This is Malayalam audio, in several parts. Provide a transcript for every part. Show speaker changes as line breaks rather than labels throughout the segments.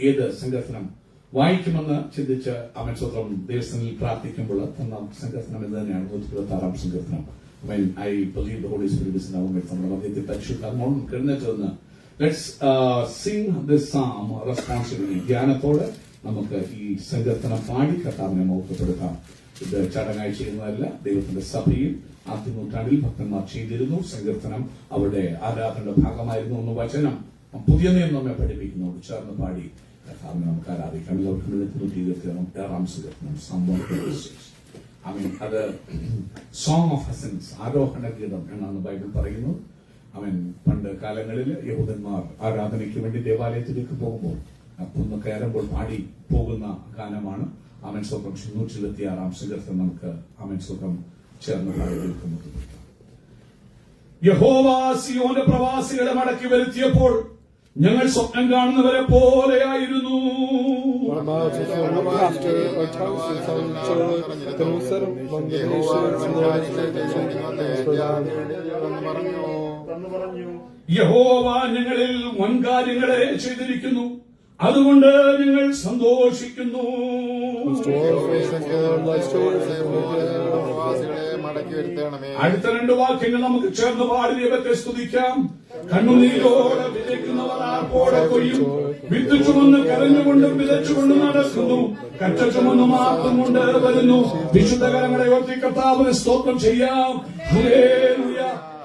ഏത് സങ്കീർത്തനം വായിക്കുമെന്ന് ചിന്തിച്ച് അവൻ സ്വന്തം ദൈവസ്ഥനിൽ പ്രാർത്ഥിക്കുമ്പോൾ തന്ന സങ്കീർത്തനം എന്ന് തന്നെയാണ് 126 സങ്കീർത്തനം. I believe the Holy Spirit is now with നമ്മുടെ മധ്യത്തിൽ പരിശുദ്ധാത്മാവും എഴുന്നേറ്റ് വന്ന് let's sing this psalm responsibly. ധ്യാനത്തോടെ നമുക്ക് ഈ സങ്കീർത്തനം പാടി കർത്താവിനെ മഹത്വപ്പെടുത്താം. ഇത് ചടങ്ങായി ചെയ്യുന്നതല്ല. ദൈവത്തിന്റെ സഭയിൽ ആദ്യ നൂറ്റാണ്ടിൽ ഭക്തന്മാർ ചെയ്തിരുന്നു. സങ്കീർത്തനം അവരുടെ ആരാധനയുടെ ഭാഗമായിരുന്നു എന്ന് വചനം പുതിയ നിയമം നമ്മെ പഠിപ്പിക്കുന്നു. ചേർന്ന് പാടി കർത്താവിനെ നമുക്ക് ആരാധിക്കാം. എല്ലാവർക്കും 126 സങ്കീർത്തനം അത് സോങ് ഓഫ് ഹസൻസ്, ആരോഹണ ഗീതം എന്നാണ് ബൈബിൾ പറയുന്നത്. പണ്ട് കാലങ്ങളിൽ യഹൂദന്മാർ ആരാധനയ്ക്ക് വേണ്ടി ദേവാലയത്തിലേക്ക് പോകുമ്പോൾ കുന്ന് കയറുമ്പോൾ പാടി പോകുന്ന ഗാനമാണ്. സ്വന്തം 126 സങ്കീർത്തനം നമുക്ക് സ്വന്തം ചേർന്ന് പാടി നിൽക്കുന്നത്. യഹോവ സിയോന്റെ പ്രവാസികളെ മടക്കി വരുത്തിയപ്പോൾ ഞങ്ങൾ സ്വപ്നം കാണുന്നവരെ പോലെയായിരുന്നു. യഹോവ ഞങ്ങളിൽ വൻകാര്യങ്ങളെ ചെയ്തിരിക്കുന്നു, അതുകൊണ്ട് ഞങ്ങൾ സന്തോഷിക്കുന്നു. അടുത്ത 2 വാക്യങ്ങൾ നമുക്ക് ചേർന്ന് പാടി ദൈവത്തെ സ്തുതിക്കാം. കണ്ണുനീരോടെ വിതയ്ക്കുന്നവർ ആർപ്പോടെ കൊയ്യും, വിത്ത് ചുമന്ന് കരഞ്ഞുകൊണ്ടും വിതച്ചുകൊണ്ടും നടക്കുന്നു, കറ്റ ചുമന്ന് മാർക്കും കൊണ്ട് വരുന്നു. വിശുദ്ധ കരങ്ങളെ ഉയർത്തി കർത്താവിന് സ്തോത്രം ചെയ്യാം. Hallelujah,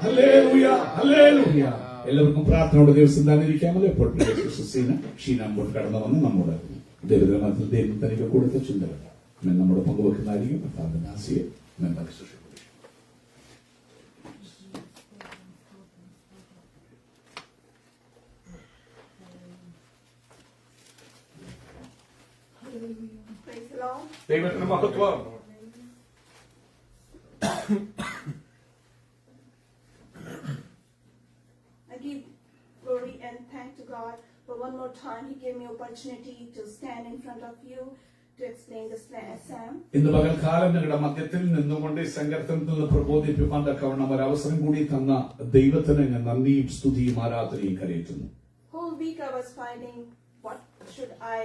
hallelujah, hallelujah. എല്ലാവർക്കും പ്രാർത്ഥനയോടെ ദിവസം തന്നിരിക്കാമല്ലോ. എപ്പോൾ ഷീന അങ്ങോട്ട് കടന്നു വന്ന് നമ്മുടെ ദൈവത്തിൽ ദൈവം തനിക്ക് കൊടുത്ത ചിന്തകൾ നമ്മുടെ പങ്കുവെക്കുന്നതായിരിക്കും. കർത്താവിന്റെ ആശയെ ശുശ്രൂഷ. ദൈവത്തിന് മഹത്വം.
Glory and thank to God for one more time He gave me opportunity to stand in front of you to explain this psalm.
ഇന്ന് പകൽക്കാലം നിങ്ങളുടെ മധ്യത്തിൽ നിന്നുകൊണ്ട് ഈ സങ്കീർത്തനത്തിൽ നിന്ന് പ്രബോധിപ്പിക്കാൻ തക്കവണ്ണം ഒരു അവസരം കൂടി തന്ന ദൈവത്തിന് ഞാൻ നന്ദിയും സ്തുതിയും ആരാധനയും കരയറ്റുന്നു.
Whole week I was finding what should I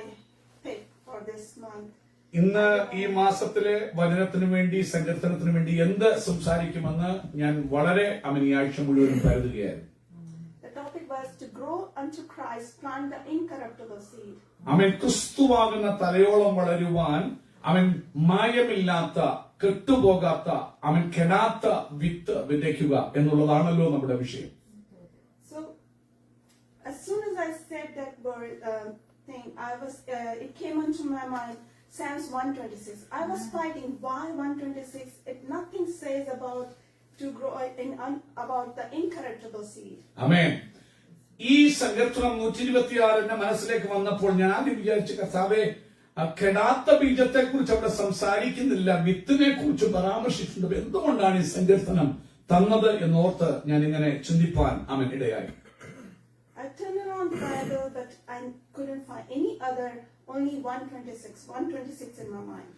pick for this month.
ഇന്ന് ഈ മാസത്തിലെ വചനത്തിനു വേണ്ടി സങ്കീർത്തനത്തിനു വേണ്ടി എന്ത് സംസാരിക്കുമെന്ന് ഞാൻ വളരെ ഈ ആഴ്ച മുഴുവനും കരുതുകയായിരുന്നു.
To grow unto Christ, plant the incorruptible seed.
ക്രിസ്തുവാകുന്ന തലയോളം വളരുവാൻ മായമില്ലാത്ത കെട്ടുപോകാത്ത കെടാത്ത വിത്ത് വിതയ്ക്കുക എന്നുള്ളതാണല്ലോ നമ്മുടെ വിഷയം.
So as soon as I said that word thing, it came into my mind Psalms 126. I was fighting why 126. Nothing says about to grow about the incorruptible seed.
Amen. ഈ സങ്കീർത്തനം 126 മനസ്സിലേക്ക് വന്നപ്പോൾ ഞാൻ ആദ്യം വിചാരിച്ച കർത്താവേ, കെടാത്ത ബീജത്തെ കുറിച്ച് അവിടെ സംസാരിക്കുന്നില്ല, വിത്തിനെ കുറിച്ച് പരാമർശിക്കുന്നത് എന്തുകൊണ്ടാണ് ഈ സങ്കീർത്തനം തന്നത് എന്നോർത്ത് ഞാൻ ഇങ്ങനെ ചിന്തിപ്പാൻ ഇടയായി.
I turned around the Bible, but I couldn't find any other, only 126 in my mind.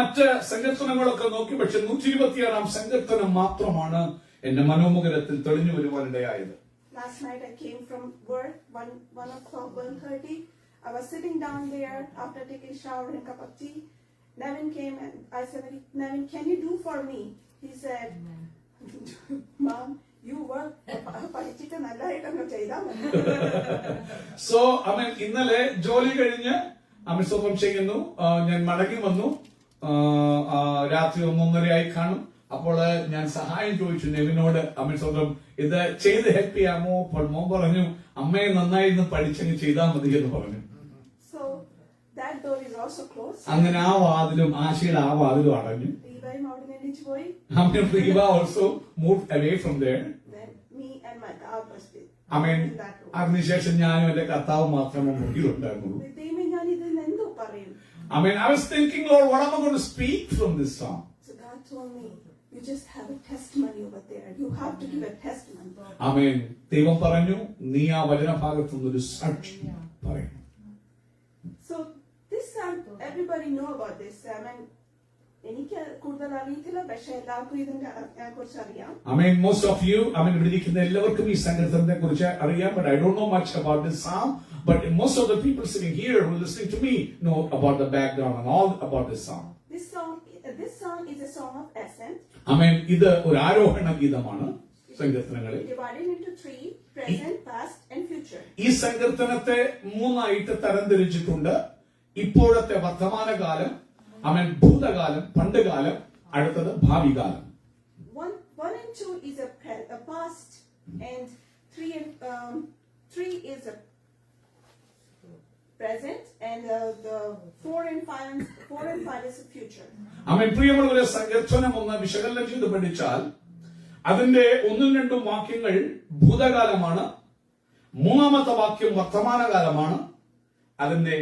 മറ്റ് സങ്കീർത്തനങ്ങളൊക്കെ നോക്കി, പക്ഷെ 126 സങ്കീർത്തനം മാത്രമാണ് എന്റെ മനോമുഖരത്തിൽ തെളിഞ്ഞു വരുവാൻ ഇടയായത്.
Last night I came from work, 1:30. I was sitting down there after taking a shower and a cup of tea. Nevin came and I said, Nevin, can you do for me? He said, Mom, you work.
So, ഇന്നലെ ജോലി കഴിഞ്ഞ് സ്വന്തം ചെയ്യുന്നു. ഞാൻ മടങ്ങി വന്നു. രാത്രി 1:30 കാണും. അപ്പോൾ ഞാൻ സഹായം ചോദിച്ചു നെവിനോട്. സ്വന്തം ഇത് ചെയ്ത് ഹെൽപ്പ് ചെയ്യാമോ? അപ്പോൾ മോൻ പറഞ്ഞു, അമ്മയെ നന്നായിരുന്നു പഠിച്ചെങ്കിൽ ചെയ്താൽ മതി എന്ന് പറഞ്ഞു. അങ്ങനെ ആ വാതിലും ആശയുടെ ആ വാതിലും അടഞ്ഞു. also moved away from there. അതിനുശേഷം ഞാനും എന്റെ കർത്താവ് മാത്രമേ മുറിയിലുണ്ടായിരുന്നുള്ളൂ. I was thinking, Lord, what am I going to speak from this song?
So God told me, you just have a testimony over there. You have to give a testimony.
ദൈവം പറഞ്ഞു, നീ ആ വചനഭാഗത്തു നിന്നൊരു സാക്ഷ്യം പറയണം.
So this psalm, everybody know about this psalm. എനിക്ക് കൂടുതൽ അറിയത്തില്ല, പക്ഷെ എല്ലാവർക്കും ഇതിനെ കുറിച്ച് അറിയാം.
Most of you, ഇവിടെ ഇരിക്കുന്ന എല്ലാവർക്കും ഈ സങ്കീർത്തനത്തെ കുറിച്ച് അറിയാം. But I don't know much about this psalm. but most of the people sitting here who are listening to me know about the background and all about this song.
This song is a song of ascent.
Amen. ഇത് ഒരു ആരോഹണ ഗീതമാണ് സങ്കീർത്തനങ്ങളിൽ.
Divided into three: present, past, and future.
ഈ സങ്കീർത്തനത്തെ മൂന്നായിട്ട് തരംതിരിച്ചിട്ടുണ്ട്. ഇപ്പോഴത്തെ വർത്തമാനകാലം, ആമേൻ, ഭൂതകാലം, പണ്ടുകാലം, അടുത്തത് ഭാവി കാലം.
1 and 2 is a past, and 3 is a present, and the 4 and 5 is a future.
ആമേൻ. പ്രിയമുള്ളവരെ, സങ്കീർത്തനം ഒന്ന് വിശകലനം ചെയ്ത് പഠിച്ചാൽ അതിന്റെ 1-2 വാക്യങ്ങൾ ഭൂതകാലമാണ്, മൂന്നാമത്തെ വാക്യം വർത്തമാനകാലമാണ്, അതിന്റെ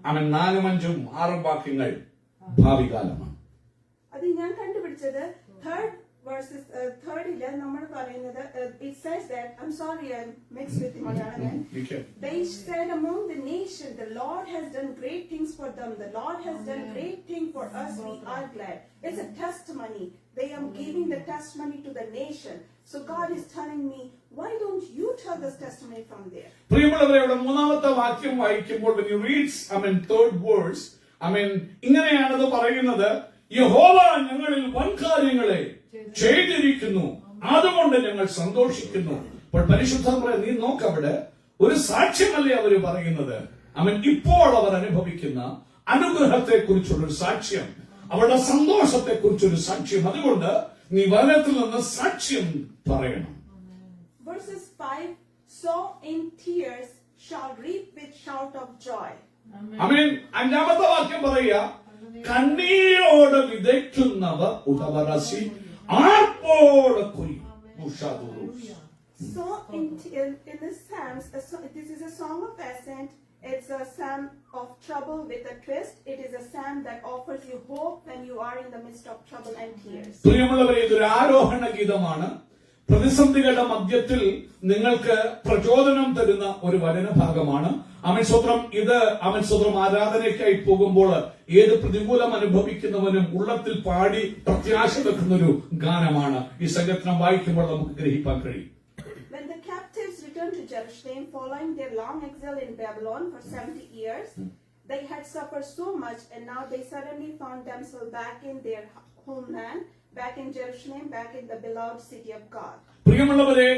4, 5, 6 വാക്യങ്ങൾ ഭാവി കാലമാണ്.
അത് ഞാൻ കണ്ടുപിടിച്ചത് third നമ്മൾ പറയുന്നത്, it says that, I'm sorry I mixed with Malayalam. They said among the nation, the Lord has done great things for them. The Lord has done great things for us. We are glad. It's a testimony. They are giving the testimony to the nation. So God is telling me, why don't you tell this testimony from there?
പ്രിയമുള്ളവരെ, ഇവിടെ മൂന്നാമത്തെ വാക്യം വായിക്കുമ്പോൾ when you read, third verse, ഇങ്ങനെയാണത് പറയുന്നത്: യഹോവ ഞങ്ങളിൽ വൻ കാര്യങ്ങളെ ചെയ്തിരിക്കുന്നു, അതുകൊണ്ട് ഞങ്ങൾ സന്തോഷിക്കുന്നു. അപ്പോൾ പരിശുദ്ധമേ, നീ നോക്കവിടെ ഒരു സാക്ഷ്യമല്ലേ അവര് പറയുന്നത്. ഇപ്പോൾ അവർ അനുഭവിക്കുന്ന അനുഗ്രഹത്തെ കുറിച്ചുള്ള ഒരു സാക്ഷ്യം, അവരുടെ സന്തോഷത്തെ കുറിച്ചൊരു സാക്ഷ്യം. അതുകൊണ്ട് നീ വചനത്തിൽ നിന്ന് സാക്ഷ്യം പറയണം.
Verses 5: sow in tears shall reap with shout of joy.
ആമേൻ. 5ാമത്തെ വാക്യം പറയുക: കണ്ണീരോടെ വിതയ്ക്കുന്നവർ ഉടവറസി ആർപ്പോടെ കൊയ്യും.
So in the Psalms, this is a song of ascent. It's a psalm of trouble with a twist. It is a psalm that offers you hope when you are in the midst of trouble and tears.
പ്രിയമുള്ളവരെ, ഇതൊരു ആരോഹണ ഗീതമാണ്. പ്രതിസന്ധികളുടെ മധ്യത്തിൽ നിങ്ങൾക്ക് പ്രചോദനം തരുന്ന ഒരു വചനഭാഗമാണ്. അമേശ്വത്രം ഇത് അമേശ്വത്രം ആരാധനയ്ക്കായി പോകുമ്പോൾ ഏത് പ്രതികൂലം അനുഭവിക്കുന്നവനും ഉള്ളത്തിൽ പാടി പ്രത്യാശ വെക്കുന്ന ഒരു ഗാനമാണ്. ഈ സങ്കീർത്തനം വായിക്കുമ്പോൾ നമുക്ക് ഗ്രഹിക്കാൻ കഴിയും.
When the captives returned to Jerusalem following their long exile in Babylon for 70 years, they had suffered so much, and now they suddenly found themselves back in their homeland, back in Jerusalem, back in the beloved city of God.
പ്രിയമുള്ളവരെ,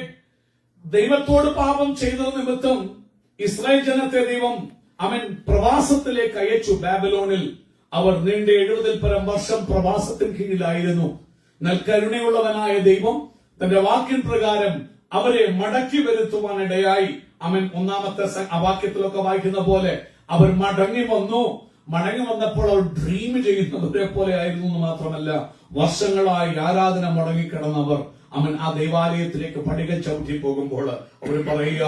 ദൈവത്തോട് പാപം ചെയ്തത് നിമിത്തം ഇസ്രായേൽ ജനത്തെ ദൈവം പ്രവാസത്തിലേക്ക് അയച്ചു. ബാബിലോണിൽ അവർ നീണ്ട 70 വർഷം പ്രവാസത്തിന് കീഴിലായിരുന്നു. എന്നാൽ കരുണയുള്ളവനായ ദൈവം തന്റെ വാക്കിൻ പ്രകാരം അവരെ മടക്കി വരുത്തുവാനിടയായി. ഒന്നാമത്തെ വാക്യത്തിലൊക്കെ വായിക്കുന്ന പോലെ അവർ മടങ്ങി വന്നപ്പോൾ അവർ ഡ്രീം ചെയ്യുന്നവരെ പോലെ ആയിരുന്നു എന്ന് മാത്രമല്ല, വർഷങ്ങളായി ആരാധന മുടങ്ങിക്കിടന്നവർ ആ ദൈവാലയത്തിലേക്ക് പടികൾ ചവിട്ടി പോകുമ്പോൾ അവർ പറയുക,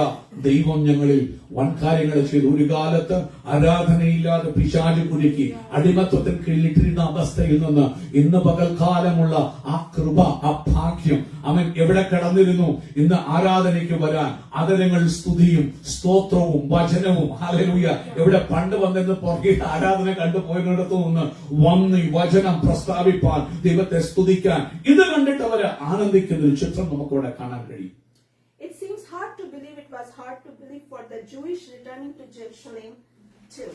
ദൈവം ഞങ്ങളിൽ വൻകാര്യങ്ങൾ ചെയ്തു. ഒരു കാലത്ത് ആരാധനയില്ലാതെ പിശാച് കുരുക്കി അടിമത്വത്തിന് കീഴിലിട്ടിരുന്ന അവസ്ഥയിൽ നിന്ന് ഇന്ന് പകൽക്കാലമുള്ള ആ കൃപ, ആ ഭാഗ്യം എവിടെ കിടന്നിരുന്നു? ഇന്ന് ആരാധനയ്ക്ക് വരാൻ അതരങ്ങൾ സ്തുതിയും സ്തോത്രവും വചനവും ഹല്ലേലൂയ. എവിടെ പണ്ട് വന്നിരുന്ന് പുറകെ ആരാധന കണ്ടുപോയിടത്തു നിന്ന് വന്ന് ഈ വചനം പ്രസ്താവിപ്പാൻ, ദൈവത്തെ സ്തുതിക്കാൻ, ഇത് കണ്ടിട്ട് അവര് ആനന്ദിക്കുന്ന ഒരു ചിത്രം നമുക്കിവിടെ കാണാൻ കഴിയും.
It seems hard to believe, it was hard to believe for the Jewish returning to Jerusalem too.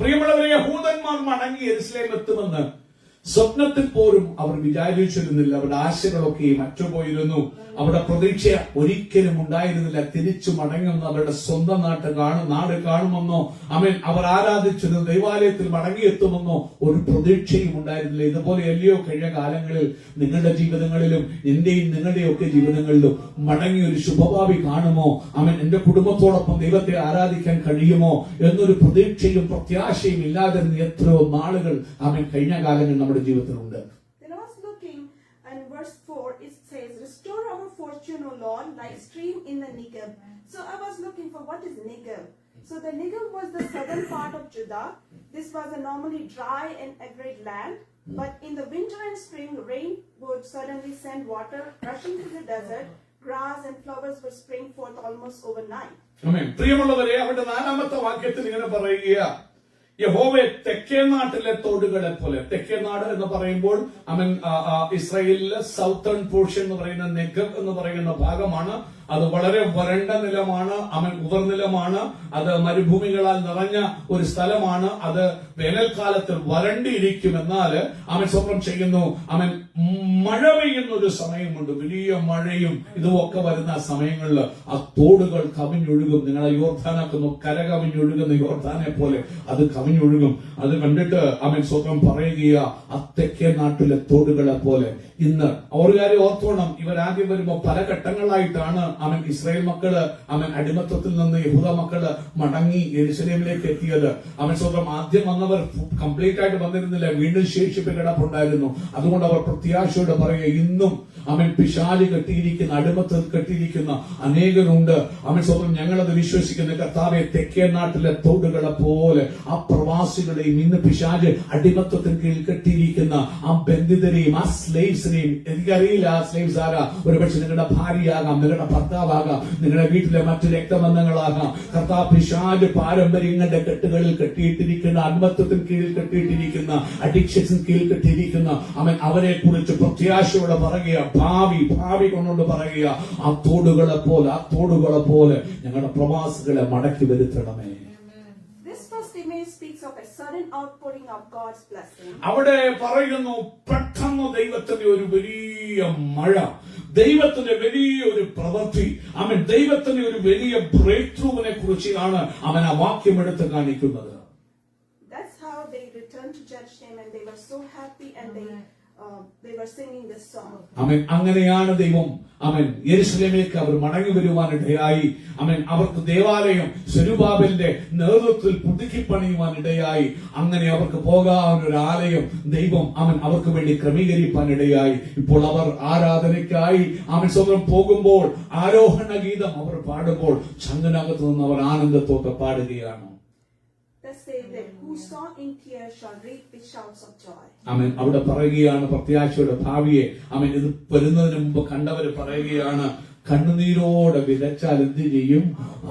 പ്രിയമുള്ളവരെ, യഹൂദന്മാർ മടങ്ങി യെരുശലേം എത്തുമെന്ന് സ്വപ്നത്തിൽ പോലും അവർ വിചാരിച്ചിരുന്നില്ല. അവരുടെ ആശകളൊക്കെ മറ്റുപോയിരുന്നു. അവരുടെ പ്രതീക്ഷ ഒരിക്കലും ഉണ്ടായിരുന്നില്ല തിരിച്ചു മടങ്ങുന്ന അവരുടെ സ്വന്തം നാട് കാണുമെന്നോ അവർ ആരാധിച്ചിരുന്ന ദൈവാലയത്തിൽ മടങ്ങിയെത്തുമെന്നോ ഒരു പ്രതീക്ഷയും ഉണ്ടായിരുന്നില്ല. ഇതുപോലെ അല്ലയോ കഴിഞ്ഞ കാലങ്ങളിൽ നിങ്ങളുടെ ജീവിതങ്ങളിലും എന്റെയും നിങ്ങളുടെയും ഒക്കെ ജീവിതങ്ങളിലും മടങ്ങി ഒരു ശുഭഭാവി കാണുമോ, എന്റെ കുടുംബത്തോടൊപ്പം ദൈവത്തെ ആരാധിക്കാൻ കഴിയുമോ എന്നൊരു പ്രതീക്ഷയും പ്രത്യാശയും ഇല്ലാതിരുന്ന എത്രയോ നാളുകൾ കഴിഞ്ഞ കാലങ്ങളിൽ നമ്മുടെ ജീവിതത്തിലുണ്ട്.
Then I was looking, and verse 4 it says, "Restore our fortune, O Lord, like stream in the Negev." So I was looking for what is Negev. So the Negev was the southern part of Judah. This was a normally dry and arid land, but in the winter and spring, rain would suddenly send water rushing to the desert. Grass and flowers would spring forth almost overnight.
ആമേൻ. പ്രിയമുള്ളവരെ, അവരുടെ 4ാമത്തെ വാക്യത്തിൽ ഇങ്ങനെ പറയുക, യഹോവേ തെക്കേ നാട്ടിലെ തോടുകളെ പോലെ. തെക്കേ നാട് എന്ന് പറയുമ്പോൾ ഇസ്രായേലിലെ സൗത്തേൺ പോർഷൻ എന്ന് പറയുന്ന നെഗവ് എന്ന് പറയുന്ന ഭാഗമാണ്. അത് വളരെ വരണ്ട നിലമാണ്. അവൻ ഉവർനിലമാണ്. അത് മരുഭൂമികളാൽ നിറഞ്ഞ ഒരു സ്ഥലമാണ്. അത് വേനൽക്കാലത്ത് വരണ്ടിയിരിക്കും. എന്നാൽ അവൻ സ്വപ്നം ചെയ്യുന്നു. അവൻ മഴ പെയ്യുന്ന ഒരു സമയമുണ്ട്. വലിയ മഴയും ഇതുമൊക്കെ വരുന്ന സമയങ്ങളിൽ ആ തോടുകൾ കവിഞ്ഞൊഴുകും. നിങ്ങളെ യോർദാനാക്കുന്നു, കര കവിഞ്ഞൊഴുകുന്ന യോർദാനെ പോലെ അത് കവിഞ്ഞൊഴുകും. അത് കണ്ടിട്ട് അവൻ സ്വപ്നം പറയുക, ആ തെക്കേ നാട്ടിലെ തോടുകളെ പോലെ. ഇന്ന് ഒരു കാര്യം ഓർത്തോണം, ഇവരാദ്യം വരുമ്പോ പല ഘട്ടങ്ങളായിട്ടാണ് അവൻ ഇസ്രായേൽ മക്കള് അവൻ അടിമത്തത്തിൽ നിന്ന് യഹൂദ മക്കള് മടങ്ങി യെരൂശലേമിലേക്ക് എത്തിയത്. അവൻ സ്വന്തം ആദ്യം വന്നവർ കംപ്ലീറ്റ് ആയിട്ട് വന്നിരുന്നില്ല, വീണ്ടും ശേഷിപ്പ് കിടപ്പുണ്ടായിരുന്നു. അതുകൊണ്ട് അവർ പ്രത്യാശയോടെ പറയുക, ഇന്നും അവൻ പിശാച് കെട്ടിയിരിക്കുന്ന, അടിമത്തത്തിൽ കെട്ടിയിരിക്കുന്ന അനേകരുണ്ട്. അവൻ സ്വന്തം ഞങ്ങളത് വിശ്വസിക്കുന്ന കർത്താവെ, തെക്കേ നാട്ടിലെ തോടുകളെ പോലെ ആ പ്രവാസികളെയും ഇന്ന് പിശാച് അടിമത്തത്തിന് കീഴിൽ കെട്ടിയിരിക്കുന്ന ആ ബന്ധിതരെയും ആ സ്ലേവ്സിനെയും, എനിക്കറിയില്ല ആ സ്ലേവ്സ് ആരാ, ഒരുപക്ഷെ നിങ്ങളുടെ ഭാര്യയാകാം, നിങ്ങളുടെ ഭർത്താവാകാം, നിങ്ങളുടെ വീട്ടിലെ മറ്റു രക്തബന്ധങ്ങളാകാം. കർത്താവ് പിശാച് പാരമ്പര്യങ്ങളുടെ കെട്ടുകളിൽ കെട്ടിയിട്ടിരിക്കുന്ന, അടിമത്തത്തിന് കീഴിൽ കെട്ടിയിട്ടിരിക്കുന്ന, അഡിക്ഷൻസിന് കീഴിൽ കെട്ടിയിരിക്കുന്ന അവൻ അവരെ കുറിച്ച് പ്രത്യാശയോടെ പറയുക, ഭാവി കൊണ്ടുകൊണ്ട് പറയുക, ആ തോടുകളെ പോലെ ഞങ്ങളുടെ പ്രവാസികളെ മടക്കി വരുത്തണമേ.
This first image speaks of a sudden outpouring of God's blessing.
അവിടെ പറയുന്നു, പെട്ടെന്ന് ദൈവത്തിന്റെ ഒരു വലിയ മഴ, ദൈവത്തിന്റെ വലിയൊരു പ്രവൃത്തി, അവൻ ദൈവത്തിന്റെ ഒരു വലിയ ബ്രേക്ക് ത്രൂവിനെ കുറിച്ചാണ് അവൻ ആ വാക്യം എടുത്ത് കാണിക്കുന്നത്.
That's how they returned to Jerusalem and they were so happy and they were singing this song.
അവൻ അങ്ങനെയാണ് ദൈവം അവൻ യെരൂശലേമിലേക്ക് അവർ മടങ്ങി വരുവാനിടയായി. അവൻ അവർക്ക് ദേവാലയം സെരുബാബേലിന്റെ നേതൃത്വത്തിൽ പുതുക്കിപ്പണിയുവാനിടയായി. അങ്ങനെ അവർക്ക് പോകാനൊരു ആലയം ദൈവം അവൻ അവർക്ക് വേണ്ടി ക്രമീകരിപ്പാനിടയായി. ഇപ്പോൾ അവർ ആരാധനയ്ക്കായി അവൻ സ്വന്തം പോകുമ്പോൾ ആരോഹണ ഗീതം അവർ പാടുമ്പോൾ ചങ്ങനകത്ത് നിന്ന് അവർ ആനന്ദത്തോടെ പാടുകയാണ്.
Thus says that who saw in tears shall reap with shouts of joy.
അവൻ അവിടെ പറയുകയാണ് പ്രത്യാശയുടെ ഭാവിയെ. അവൻ ഇത് വരുന്നതിന് മുമ്പ് കണ്ടവര് പറയുകയാണ്, കണ്ണുനീരോടെ വിതച്ചാൽ എന്ത് ചെയ്യും?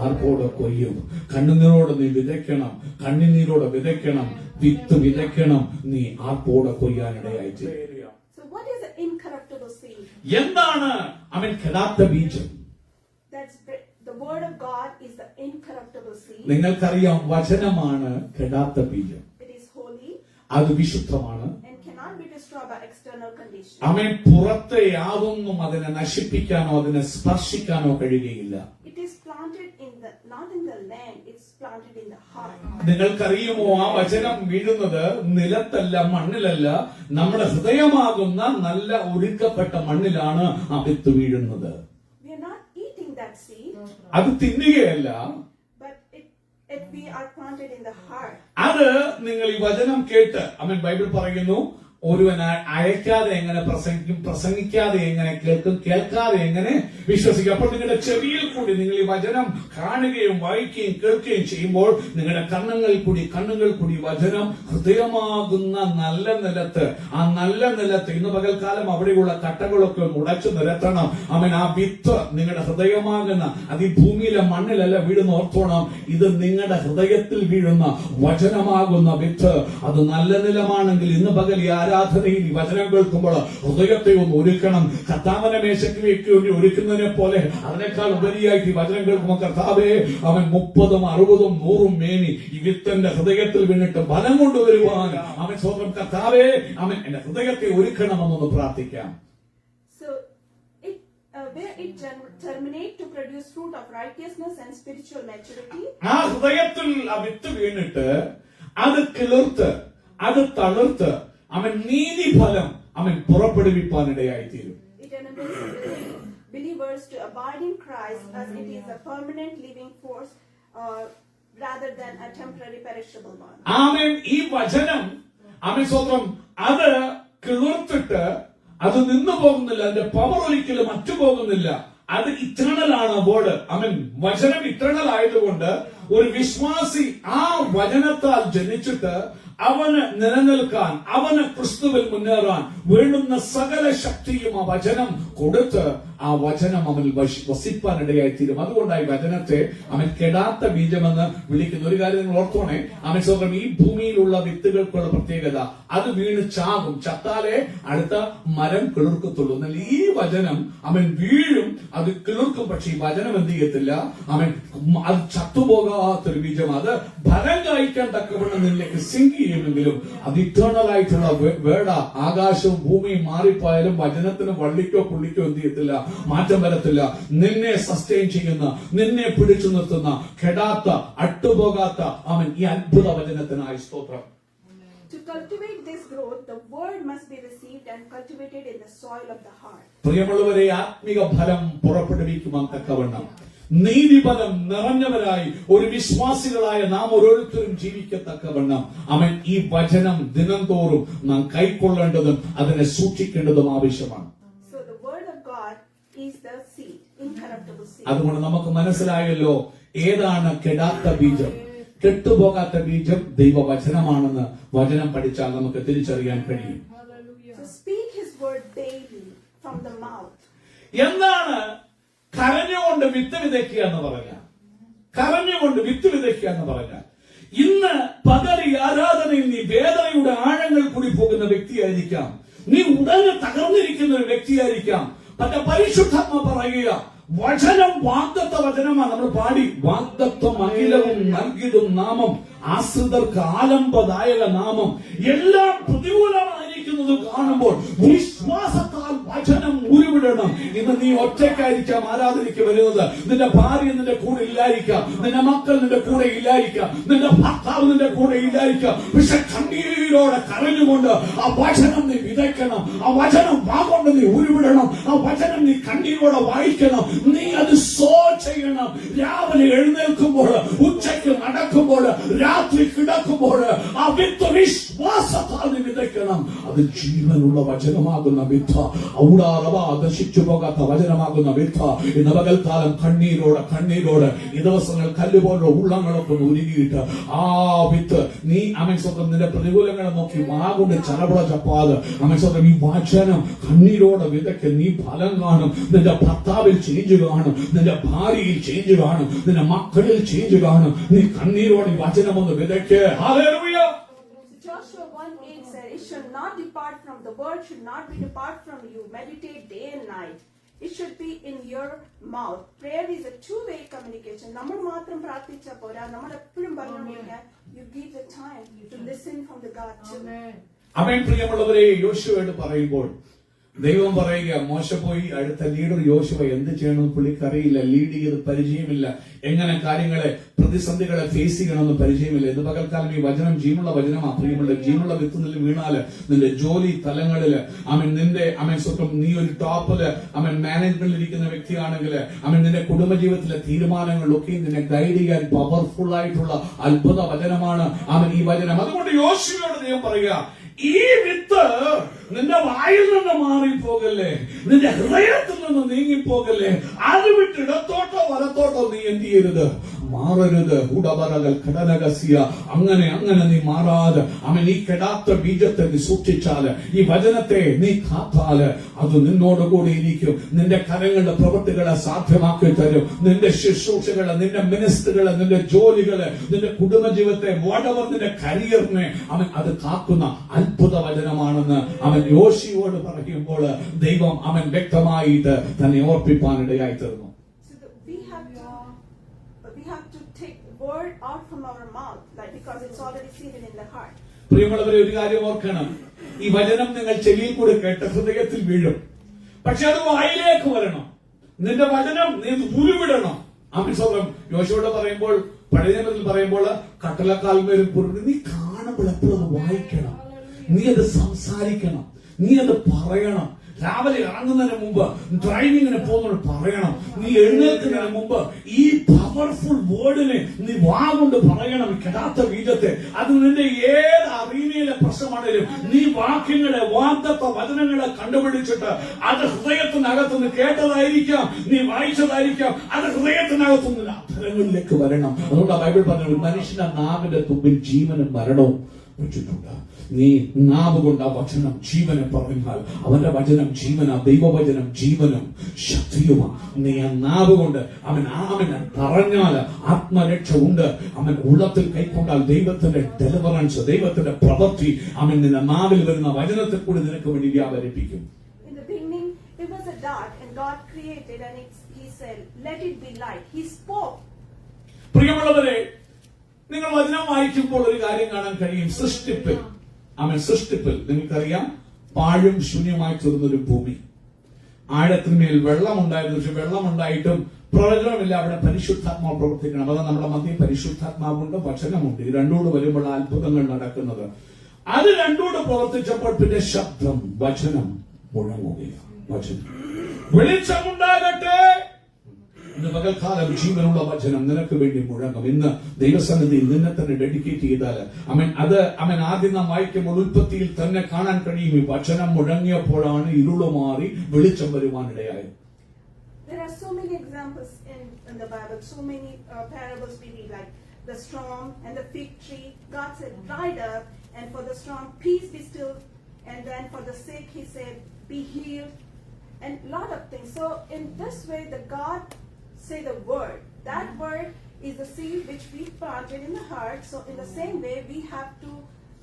ആർപ്പോടെ കൊയ്യും. കണ്ണുനീരോടെ നീ വിതയ്ക്കണം, കണ്ണുനീരോടെ വിതയ്ക്കണം, വിത്ത് വിതയ്ക്കണം, നീ ആർപ്പോടെ കൊയ്യാനിടയായി.
So what is the incorruptible seed?
എന്താണ് അവൻ കെടാത്ത ബീജം?
That's the word of God is the incorruptible seed.
നിങ്ങൾക്കറിയാം, വചനമാണ് കെടാത്ത ബീജം.
It is holy
അത് വിശുദ്ധമാണ്.
and cannot be destroyed by external conditions.
അവൻ പുറത്തെ യാതൊന്നും അതിനെ നശിപ്പിക്കാനോ അതിനെ സ്പർശിക്കാനോ കഴിയുകയില്ല.
It is planted not in the land, it's planted in the heart.
നിങ്ങൾക്കറിയുമോ, ആ വചനം വീഴുന്നത് നിലത്തല്ല, മണ്ണിലല്ല, നമ്മുടെ ഹൃദയമാകുന്ന നല്ല ഒരുക്കപ്പെട്ട മണ്ണിലാണ് ആ വിത്ത് വീഴുന്നത്.
We are not eating that seed,
അത് തിന്നുകയല്ല,
but it we are planted in the heart.
അത് നിങ്ങൾ ഈ വചനം കേട്ട്, അവൻ ബൈബിൾ പറയുന്നു, ഒരുവൻ അയക്കാതെ എങ്ങനെ പ്രസംഗിക്കും, പ്രസംഗിക്കാതെ എങ്ങനെ കേൾക്കും, കേൾക്കാതെ എങ്ങനെ വിശ്വസിക്കും. അപ്പോൾ നിങ്ങളുടെ ചെവിയിൽ കൂടി നിങ്ങൾ ഈ വചനം കാണുകയും വായിക്കുകയും കേൾക്കുകയും ചെയ്യുമ്പോൾ നിങ്ങളുടെ കണ്ണുകൾ കൂടി വചനം ഹൃദയമാകുന്ന നല്ല നിലത്ത്, ആ നല്ല നിലത്ത് ഇന്ന് പകൽക്കാലം അവിടെയുള്ള കട്ടകളൊക്കെ ഒന്ന് ഉടച്ചു നിരത്തണം. അവൻ ആ വിത്ത് നിങ്ങളുടെ ഹൃദയമാകുന്ന, അത് ഈ ഭൂമിയിലെ മണ്ണിലല്ല വീഴുന്ന, ഓർത്തോണം, ഇത് നിങ്ങളുടെ ഹൃദയത്തിൽ വീഴുന്ന വചനമാകുന്ന വിത്ത്. അത് നല്ല നിലമാണെങ്കിൽ ഇന്ന് പകൽ ഈ ആരാധനയിൽ ഈ വചനം കേൾക്കുമ്പോൾ ഹൃദയത്തെ ഒന്ന് ഒരുക്കണം. കർത്താവിനെ മേശയ്ക്ക് വേണ്ടി ഒരുക്കുന്നതിനെ പോലെ അതിനേക്കാൾ ഉപരിയായിട്ട് ഈ വചനം കേൾക്കുമ്പോൾ കർത്താവേ, അവൻ 30, 60, 100 മേനി ഈ വിത്തിന്റെ ഹൃദയത്തിൽ വീണിട്ട് ബലം കൊണ്ടുവരുവാൻ അവൻ സ്വന്തം കർത്താവേ, അവൻ എന്റെ ഹൃദയത്തെ ഒരുക്കണമെന്നൊന്ന് പ്രാർത്ഥിക്കാം.
So where it terminate to produce fruit of righteousness and spiritual maturity.
ആ ഹൃദയത്തിൽ ആ വിത്ത് വീണിട്ട് അത് കിളിർത്ത്, അത് തളിർത്ത് അവൻ നീതിഫലം അവൻ പുറപ്പെടുവിപ്പാനിടയായിത്തീരും.
It enables believers to abide in Christ as it is a permanent living force rather than a temporary perishable one.
ആമേൻ. ഈ വചനം ആമേൻ സ്വന്തം അത് കിളിർത്തിട്ട് അത് നിന്നു പോകുന്നില്ല, അതിന്റെ പവർ ഒരിക്കലും മറ്റു പോകുന്നില്ല. അത് ഇറ്റേണൽ ആണ്. വേർഡ് അവൻ വചനം ഇറ്റേണൽ ആയതുകൊണ്ട് ഒരു വിശ്വാസി ആ വചനത്താൽ ജനിച്ചിട്ട് അവന് നിലനിൽക്കാൻ, അവന് ക്രിസ്തുവിൽ മുന്നേറാൻ വേണ്ടുന്ന സകല ശക്തിയും ആ വചനം കൊടുത്ത് ആ വചനം അവനിൽ വസിപ്പാനിടയായി തീരും. അതുകൊണ്ടായി വചനത്തെ അവൻ കെടാത്ത ബീജമെന്ന് വിളിക്കുന്ന ഒരു കാര്യം നിങ്ങൾ ഓർത്തോണേ. അവൻ സ്വന്തം ഈ ഭൂമിയിലുള്ള വിത്തുകൾക്കുള്ള പ്രത്യേകത, അത് വീണ് ചാകും, ചത്താലേ അടുത്ത മരം കിളിർക്കത്തുള്ളൂ. എന്നാൽ ഈ വചനം അവൻ വീഴും, അത് കിളിർക്കും. പക്ഷെ ഈ വചനം എന്ത് ചെയ്യത്തില്ല, അവൻ അത് ചത്തുപോകാത്തൊരു ബീജം. അത് ഫലം കായ്ക്കാൻ തക്കവണ്ണം നിന്നിലേക്ക് സിങ്ക് ചെയ്യുമെങ്കിലും അത് ഇറ്റേണൽ ആയിട്ടുള്ള വേട. ആകാശവും ഭൂമിയും മാറിപ്പോയാലും വചനത്തിന് വള്ളിക്കോ പുള്ളിക്കോ എന്ത് ചെയ്യത്തില്ല, മാറ്റം വരത്തില്ല. നിന്നെ സസ്റ്റെയിൻ ചെയ്യുന്ന, നിന്നെ പിടിച്ചു നിർത്തുന്ന, കെടാത്ത, അട്ടുപോകാത്ത അവൻ ഈ അത്ഭുത വചനത്തിനായി സ്തോത്രം.
To cultivate this growth, the word must be received and cultivated in the soil of the heart.
പ്രിയമുള്ളവരെ, ആത്മിക ഫലം പുറപ്പെടുവിക്കുവാൻ തക്കവണ്ണം നീതിഫലം നിറഞ്ഞവരായി ഒരു വിശ്വാസികളായ നാം ഓരോരുത്തരും ജീവിക്കത്തക്കവണ്ണം അവൻ ഈ വചനം ദിനം തോറും നാം കൈക്കൊള്ളേണ്ടതും അതിനെ സൂക്ഷിക്കേണ്ടതും ആവശ്യമാണ്.
So the word of God is the seed, incorruptible seed.
അതുകൊണ്ട് നമുക്ക് മനസ്സിലായല്ലോ ഏതാണ് കെടാത്ത ബീജം. കെട്ടുപോകാത്ത ബീജം ദൈവവചനമാണെന്ന് വചനം പഠിച്ചാൽ നമുക്ക് തിരിച്ചറിയാൻ കഴിയും.
So speak his word daily from the mouth.
എന്താണ് കരഞ്ഞുകൊണ്ട് വിത്ത് വിതയ്ക്കുക എന്ന് പറഞ്ഞാൽ? കരഞ്ഞുകൊണ്ട് വിത്ത് വിതയ്ക്കുക എന്ന് പറഞ്ഞാൽ, ഇന്ന് പകൽ ഈ ആരാധനയിൽ നീ വേദനയുടെ ആഴങ്ങൾ കൂടി പോകുന്ന വ്യക്തിയായിരിക്കാം, നീ ഉടനെ തകർന്നിരിക്കുന്ന ഒരു വ്യക്തിയായിരിക്കാം. പക്ഷെ പരിശുദ്ധാത്മ പറയുക, വചനം വാഗ്ദത്ത വചനമാണ്. നമ്മൾ പാടി, വാഗ്ദത്വം അഖിലവും നൽകിയതും നാമം, ആശ്രിതർക്ക് ആലംബദായക നാമം. എല്ലാം പ്രതികൂലമായിരിക്കുന്നത് കാണുമ്പോൾ വിശ്വാസത്താൽ വചനം ഉരുവിടണം. ഇന്ന് നീ ഒറ്റയ്ക്കായിരിക്കാം ആരാധനയ്ക്ക് വരുന്നത്. നിന്റെ ഭാര്യ നിന്റെ കൂടെ ഇല്ലായിരിക്കാം, നിന്റെ മക്കൾ നിന്റെ കൂടെ ഇല്ലായിരിക്കാം, നിന്റെ ഭർത്താവ് നിന്റെ കൂടെ ഇല്ലായിരിക്കാം. പക്ഷെ കണ്ണീരോടെ കരഞ്ഞുകൊണ്ട് ആ വചനം നീ വിതയ്ക്കണം. ആ വചനം വാഗൊണ്ട് നീ ഉരുവിടണം. ആ വചനം നീ കണ്ണീരോടെ വായിക്കണം. നീ അത് സോ ചെയ്യണം. രാവിലെ എഴുന്നേൽക്കുമ്പോൾ, ഉച്ചയ്ക്ക് നടക്കുമ്പോൾ, രാത്രി കിടക്കുമ്പോൾ ആ വിത്ത് വിശ്വാസത്താൽ നീ വിതയ്ക്കണം. അത് ജീവനുള്ള വചനമാകുന്ന വിത്ത്, ഔടാറവ നശിച്ചു പോകാത്ത വചനമാകുന്ന വിത്ത്. ഇന്ന് പകൽക്കാലം കണ്ണീരോട് ഈ ദിവസങ്ങൾ കല്ലുപോലുള്ള ഉള്ളങ്ങളൊക്കെ ഉരുകിയിട്ട് ആ വിത്ത് നീ അവൻ സ്വന്തം നിന്റെ പ്രതികൂലങ്ങളെ നോക്കി മാകൊണ്ട് ചരപട ചപ്പാത് അവൻ സ്വന്തം ഈ വചനം കണ്ണീരോടെ വിതയ്ക്ക്. നീ ഫലം കാണും. നിന്റെ ഭർത്താവിൽ ചേഞ്ച് കാണും, നിന്റെ ഭാര്യയിൽ ചേഞ്ച് കാണും, നിന്റെ മക്കളിൽ ചേഞ്ച് കാണും. നീ കണ്ണീരോടെ വചനം ഒന്ന് വിതയ്ക്ക്. Hallelujah.
Joshua 1:8 said, "It shall not depart from the word, should not be depart from you. Meditate day and night. It should be in your mouth." Prayer is a two-way communication. നമ്മൾ മാത്രം പ്രാർത്ഥിച്ചാൽ പോരാ, നമ്മൾ എപ്പോഴും പറഞ്ഞുകൊണ്ടിരിക്കുക. You give the time to listen from the God too.
ആമേൻ. പ്രിയമുള്ളവരെ, യോശുവയോട് പറയുമ്പോൾ ദൈവം പറയുക, മോശ പോയി അടുത്ത ലീഡർ യോശുവ എന്ത് ചെയ്യണമെന്ന് പുള്ളിക്കറിയില്ല, ലീഡ് ചെയ്ത് പരിചയമില്ല, എങ്ങനെ കാര്യങ്ങളെ പ്രതിസന്ധികളെ ഫേസ് ചെയ്യണമെന്ന് പരിചയമില്ല. ഇത് പകൽക്കാലം ഈ വചനം ജീവനുള്ള വചനമാണ്. പ്രിയമുള്ള ജീവനുള്ള വിത്ത് നിന്നിൽ വീണാല് നിന്റെ ജോലി തലങ്ങളില് നിന്റെ സ്വന്തം നീ ഒരു ടോപ്പില് മാനേജ്മെന്റിൽ ഇരിക്കുന്ന വ്യക്തിയാണെങ്കിൽ നിന്റെ കുടുംബജീവിതത്തിലെ തീരുമാനങ്ങളിലൊക്കെ നിന്നെ ഗൈഡ് ചെയ്യാൻ പവർഫുൾ ആയിട്ടുള്ള അത്ഭുത വചനമാണ് ഈ വചനം. അതുകൊണ്ട് യോശുവയോട് ദൈവം പറയുക, ഈ വിത്ത് നിന്റെ വായിൽ നിന്ന് മാറിപ്പോകല്ലേ, നിന്റെ ഹൃദയത്തിൽ നിന്ന് നീങ്ങിപ്പോകല്ലേ. അത് വിട്ട് ഇടത്തോട്ടോ വലത്തോട്ടോ നീ എന്ത് ചെയ്യരുത്, മാറരുത്. ഉടവറകൾ ഘടനകസിയ അങ്ങനെ നീ മാറാതെ ഈ കെടാത്ത ബീജത്തെ നീ സൂക്ഷിച്ചാല്, ഈ വചനത്തെ നീ കാത്താല് അത് നിന്നോട് കൂടി ഇരിക്കും. നിന്റെ കരങ്ങളുടെ പ്രവൃത്തികളെ സാധ്യമാക്കി തരും. നിന്റെ ശുശ്രൂഷകളെ, നിന്റെ മിനിസ്റ്ററുകളെ, നിന്റെ ജോലികളെ, നിന്റെ കുടുംബജീവിതത്തെ, വടവർ നിന്റെ കരിയറിനെ അത് കാക്കുന്ന അത്ഭുത വചനമാണെന്ന് യോശുവയോട് പറയുമ്പോൾ ദൈവം വ്യക്തമായിട്ട് തന്നെ ഓർപ്പിപ്പാനിടയായി തീർന്നു.
We have to take word out from our mouth, like, because it's already seated in the heart.
പ്രിയമുള്ളവരെ, ഒരു കാര്യം ഓർക്കണം. ഈ വചനം നിങ്ങൾ ചെവിയിൽ കൂടെ കേട്ട് ഹൃദയത്തിൽ വീഴും. പക്ഷെ അത് വായിലേക്ക് വരണം. നിന്റെ വചനം നീ ഉരുവിടണം. സ്വന്തം യോശുവയോട് പറയുമ്പോൾ, പഴയ നിയമത്തിൽ പറയുമ്പോൾ കട്ടലക്കാൽമേലും പുറത്ത് നീ കാണുമ്പോൾ എപ്പോഴും വായിക്കണം, നീ അത് സംസാരിക്കണം, നീ അത് പറയണം. രാവിലെ ഇറങ്ങുന്നതിന് മുമ്പ്, ഡ്രൈവിങ്ങിന് പോകുന്നതിന് പറയണം. നീ എഴുന്നേൽക്കുന്നതിന് മുമ്പ് ഈ പവർഫുൾ വേർഡിനെ നീ വാ കൊണ്ട് പറയണം. കെടാത്ത ബീജത്തെ, അത് നിന്റെ ഏത് അറീനയിലെ പ്രശ്നമാണേലും നീ വാക്യങ്ങളെ, വാഗ്ദത്ത വചനങ്ങളെ കണ്ടുപിടിച്ചിട്ട് അത് ഹൃദയത്തിനകത്തുനിന്ന് കേട്ടതായിരിക്കാം, നീ വായിച്ചതായിരിക്കാം, അത് ഹൃദയത്തിനകത്തുനിന്ന് അധരങ്ങളിലേക്ക് വരണം. അതുകൊണ്ട് ബൈബിൾ പറഞ്ഞു, മനുഷ്യന്റെ നാവിന്റെ തുമ്പിൽ ജീവനും മരണവും വെച്ചിട്ടുണ്ട്. നീ നാവ് കൊണ്ട് ആ വചനം ജീവനെ പറഞ്ഞാൽ അവന്റെ വചനം ജീവനാ, ദൈവവചനം ജീവനും ശക്തിയുമാണ്. നീ ആ നാവ് കൊണ്ട് അവനെ പറഞ്ഞാൽ ആത്മരക്ഷ ഉണ്ട്. അവൻ ഉള്ളത്തിൽ കൈക്കൊണ്ടാൽ ദൈവത്തിന്റെ ഡെലിവറൻസ്, ദൈവത്തിന്റെ പ്രവൃത്തി അവൻ നിന്റെ നാവിൽ വരുന്ന വചനത്തെ കൂടി നിനക്ക് വേണ്ടി വ്യാപരിപ്പിക്കും.
In the beginning, it was a dark, and God created, and He said, "Let it be light." He spoke.
പ്രിയമുള്ളവരെ, നിങ്ങൾ വചനം വായിക്കുമ്പോൾ ഒരു കാര്യം കാണാൻ കഴിയും. സൃഷ്ടിപ്പിൽ നിങ്ങൾക്കറിയാം, പാഴും ശൂന്യമായി തീർന്നൊരു ഭൂമി. ആഴത്തിന്മേൽ വെള്ളമുണ്ടായിരുന്നു, പക്ഷെ വെള്ളമുണ്ടായിട്ടും പ്രയോജനമില്ല. അവിടെ പരിശുദ്ധാത്മാവ് പ്രവർത്തിക്കണം. അത് നമ്മുടെ മധ്യ പരിശുദ്ധാത്മാവുണ്ട്, വചനമുണ്ട്. ഈ രണ്ടോട് വരുമ്പോൾ അത്ഭുതങ്ങൾ നടക്കുന്നത്. അത് രണ്ടോട് പ്രവർത്തിച്ചപ്പോൾ പിന്നെ ശബ്ദം, വചനം മുഴങ്ങുകയാണ്. വചനം, വെളിച്ചമുണ്ടാകട്ടെ. ഇന്ന് പകൽക്കാലം ജീവനുള്ള വചനം നിനക്ക് വേണ്ടി മുഴങ്ങും. ഇന്ന് ദൈവസന്നിധിയിൽ നിന്നെ തന്നെ ഡെഡിക്കേറ്റ് ചെയ്താൽ അവൻ ആദ്യം നാം വായിക്കുമ്പോൾ ഉൽപ്പത്തിയിൽ തന്നെ കാണാൻ കഴിയും. ഈ വചനം മുഴങ്ങിയപ്പോഴാണ് ഇരുള് മാറി വെളിച്ചം വരുവാനിടയായത്.
There are so many examples in the Bible, so many parables we read, like the storm and the fig tree. God said, "Dried up," and for the storm, "Peace be still," and then for the sick, He said, "Be healed," and lot of things. So in this way, the God say the word. That word is the seed which we planted in the heart. So in the same way, we have to,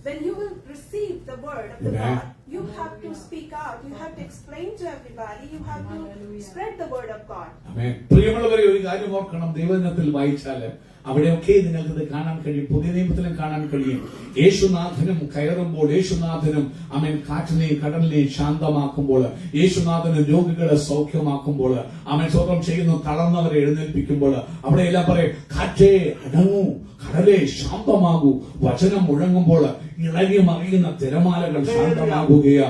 when you will receive the word of the God, you have to speak out. You have to explain to everybody. You have to spread the word of God.
Amen. പ്രിയമുള്ളവരെ, ഒരു കാര്യം ഓർക്കണം. ദൈവവചനത്തിൽ വായിച്ചാല് അവിടെയൊക്കെ നിങ്ങൾക്കിത് കാണാൻ കഴിയും. പുതിയ നിയമത്തിലും കാണാൻ കഴിയും. യേശുനാഥനും കയറുമ്പോൾ, യേശുനാഥനും കാറ്റിനെയും കടലിനെയും ശാന്തമാക്കുമ്പോൾ, യേശുനാഥനും രോഗികളെ സൗഖ്യമാക്കുമ്പോൾ, സ്വതം ചെയ്യുന്ന തളർന്നവരെ എഴുന്നേൽപ്പിക്കുമ്പോൾ, അവിടെയെല്ലാം പറയും, കാറ്റേ അടങ്ങൂ, കടലേ ശാന്തമാകൂ. വചനം മുഴങ്ങുമ്പോൾ ഇളകി മറിയുന്ന തിരമാലകൾ ശാന്തമാകുകയാ.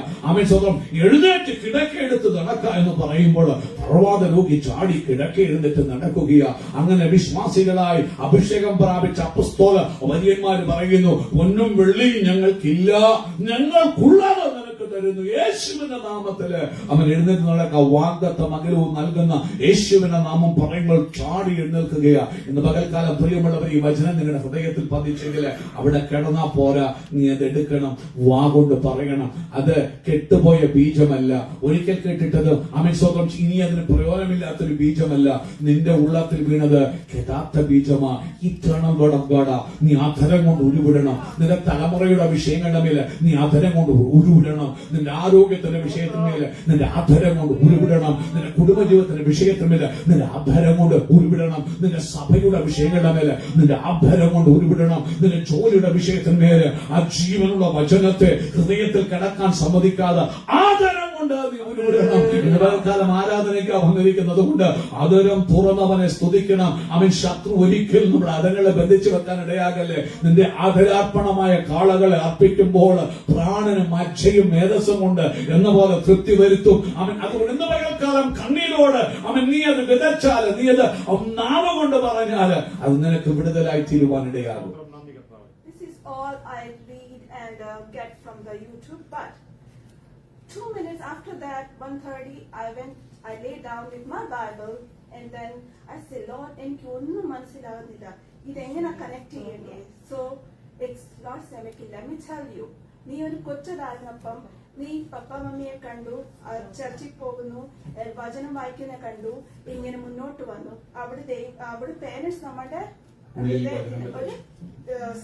സ്വതം എഴുന്നേറ്റ് കിടക്കെടുത്ത് നടക്ക എന്ന് പറയുമ്പോൾ പ്രവാദ രോഗി ചാടി കിടക്ക എഴുന്നേറ്റ് നടക്കുകയാ. അങ്ങനെ വിശ്വാസികളായി അഭിഷേകം പ്രാപിച്ച അപ്പസ്തോല വര്യന്മാര് പറയുന്നു, പൊന്നും വെള്ളിയും ഞങ്ങൾക്കില്ല, ഞങ്ങൾക്കുള്ളത് നിനക്ക് തരുന്നു. യേശുവിന്റെ നാമത്തില് അവൻ എഴുന്നേറ്റ് നടക്ക. വാഗ്ദത്ത മകരവും നൽകുന്ന യേശുവിന്റെ നാമം പറയുമ്പോൾ ചാടി എഴുന്നേൽക്കുകയാ. ഇന്ന് പകൽക്കാലം പ്രിയമുള്ളവർ, ഈ വചനം നിങ്ങളുടെ ഹൃദയത്തിൽ പതിച്ചെങ്കിൽ അവിടെ കിടന്നാ പോരാ, നീ അത് എടുക്കണം, വാ കൊണ്ട് പറയണം. അത് കെട്ടുപോയ ബീജമല്ല, ഒരിക്കൽ കേട്ടിട്ടത് സ്വന്തം ഇനി അതിന് പ്രയോജനമില്ലാത്തൊരു ബീജമല്ല. നിന്റെ ഉള്ളത്തിൽ വീണത് കെടാത്ത ബീജമാ. Eternal word of God. നീ അധരം കൊണ്ട് ഉരുവിടണം. നിന്റെ തലമുറയുടെ വിഷയങ്ങളുടെ മേലെ നീ അധരം കൊണ്ട് ഉരുവിടണം. നിന്റെ ആരോഗ്യത്തിന്റെ വിഷയത്തിന്മേല് നിന്റെ അധരം കൊണ്ട് ഉരുവിടണം. നിന്റെ കുടുംബജീവിതത്തിന്റെ വിഷയത്തിന്മേല് നിന്റെ അധരം കൊണ്ട് ഉരുവിടണം. നിന്റെ സഭയുടെ വിഷയങ്ങളുടെ മേലെ നിന്റെ അധരം കൊണ്ട് ഉരുവിടണം. നിന്റെ ജോലിയുടെ വിഷയത്തിന്മേല് ആ ജീവനുള്ള വചനത്തെ ഹൃദയത്തിൽ കിടക്കാൻ സമ്മതിക്കാതെ ആദരം കൊണ്ട് നീ ഉരുവിടണം. ഇന്ന് പകൽക്കാലം ആരാധനയ്ക്ക് വന്നിരിക്കുന്നത് കൊണ്ട് ആദരം തുറന്നവനെ സ്തുതിക്കണം. ശത്രു ഒരിക്കലും നമ്മുടെ അധരങ്ങളെ ബന്ധിച്ചു വെക്കാൻ ഇടയാകല്ലേ. നിന്റെ ആദരാർപ്പണമായ കാളകളെ അർപ്പിക്കുമ്പോൾ പ്രാണനും മജ്ജയും മേധസ്സും കൊണ്ട് എന്ന പോലെ തൃപ്തി വരുത്തും. അതുകൊണ്ട് ഇന്ന് പകൽക്കാലം കണ്ണീരോട് നീ അത് വിതച്ചാല്, നീ അത് നാവ് കൊണ്ട് പറഞ്ഞാല് അത് നിനക്ക് വിടുതലായി തീരുവാനിടയാകും.
This is all I read and get from the YouTube, but 2 minutes after that, 1:30, I lay down with my Bible, and then I say, Lord, എനിക്ക് ഒന്നും മനസ്സിലാവുന്നില്ല, ഇതെങ്ങനെ കണക്ട് ചെയ്യണ്ടേ? So it's Lord said, let me tell you, നീ ഒരു കൊച്ചതായിരുന്നപ്പം നീ പപ്പ മമ്മിയെ കണ്ടു, ചർച്ചിൽ പോകുന്നു, വചനം വായിക്കുന്ന കണ്ടു, ഇങ്ങനെ മുന്നോട്ട് വന്നു. അവിടെ പേരൻസ് നമ്മുടെ ഒരു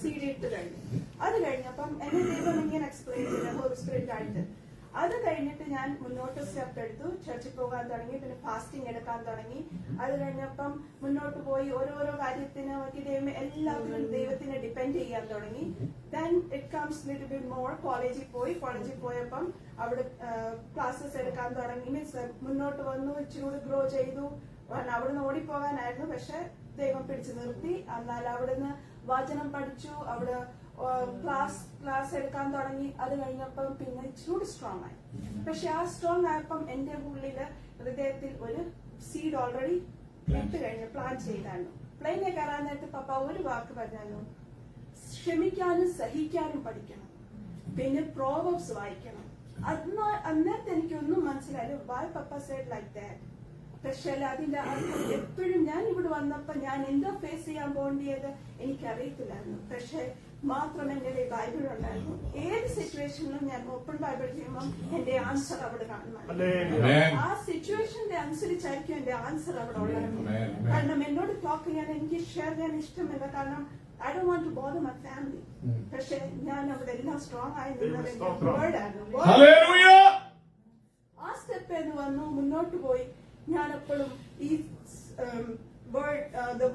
സീഡ് ഇട്ട് കഴിഞ്ഞു. അത് കഴിഞ്ഞപ്പം എന്നെ ദൈവം ഇങ്ങനെ എക്സ്പ്ലെയിൻ ചെയ്ത ഹോളി സ്പിരിറ്റ് ആയിട്ട്. അത് കഴിഞ്ഞിട്ട് ഞാൻ മുന്നോട്ട് സ്റ്റെപ്പ് എടുത്തു, ചർച്ചിൽ പോകാൻ തുടങ്ങി, പിന്നെ ഫാസ്റ്റിംഗ് എടുക്കാൻ തുടങ്ങി. അത് കഴിഞ്ഞപ്പം മുന്നോട്ട് പോയി ഓരോരോ കാര്യത്തിന് എല്ലാത്തിനും ദൈവത്തിനെ ഡിപ്പെൻഡ് ചെയ്യാൻ തുടങ്ങി. Then it comes little bit more. കോളേജിൽ പോയപ്പം അവിടെ ക്ലാസ്സസ് എടുക്കാൻ തുടങ്ങി. മീൻസ് മുന്നോട്ട് വന്നു, ഇച്ചിരി ഗ്രോ ചെയ്തു. അവിടുന്ന് ഓടിപ്പോകാനായിരുന്നു, പക്ഷെ ദൈവം പിടിച്ചു നിർത്തി. എന്നാൽ അവിടുന്ന് വചനം പഠിച്ചു. അവിടെ ക്ലാസ് എടുക്കാൻ തുടങ്ങി. അത് കഴിഞ്ഞപ്പം പിന്നെ ഇച്ചിരി സ്ട്രോങ് ആയി. പക്ഷെ ആ സ്ട്രോങ് ആയപ്പം എന്റെ ഉള്ളില് ഹൃദയത്തിൽ ഒരു സീഡ് ഓൾറെഡി ഇട്ട് കഴിഞ്ഞു, പ്ലാൻ ചെയ്തായിരുന്നു. പ്ലെയിനെ കയറാൻ നേരത്തെ പപ്പ ഒരു വാക്ക് പറഞ്ഞായിരുന്നു, ക്ഷമിക്കാനും സഹിക്കാനും പഠിക്കണം, പിന്നെ പ്രോവർബ്സ് വായിക്കണം. അന്നേരത്തെ എനിക്കൊന്നും മനസ്സിലായില്ല why papa said like that. പക്ഷെ അതിന്റെ അർത്ഥം എപ്പോഴും ഞാൻ ഇവിടെ വന്നപ്പോ ഞാൻ എന്താ ഫേസ് ചെയ്യാൻ പോകേണ്ടത് എനിക്കറിയത്തില്ലായിരുന്നു. പക്ഷെ മാത്രം എന്റെ ബൈബിൾ ഉണ്ടായിരുന്നു. ഏത് സിറ്റുവേഷനിലും ഞാൻ ഓപ്പൺ ബൈബിൾ ചെയ്യുമ്പോൾ എന്റെ ആൻസർ അവിടെ കാണുമായിരുന്നു. ആ സിറ്റുവേഷന്റെ അനുസരിച്ചായിരിക്കും എന്റെ ആൻസർ അവിടെ ഉള്ളത്. കാരണം എന്നോട് ടോക്ക് ചെയ്യാൻ എനിക്ക് ഷെയർ ചെയ്യാൻ ഇഷ്ടമില്ല. കാരണം I don't want to bother my family. പക്ഷെ ഞാൻ അവിടെ എല്ലാം സ്ട്രോങ് ആയി നിന്നത് വേർഡായിരുന്നു. ആ സ്റ്റെപ്പ് എന്ന് വന്നു, മുന്നോട്ട് പോയി. ഞാൻ എപ്പോഴും ഈ the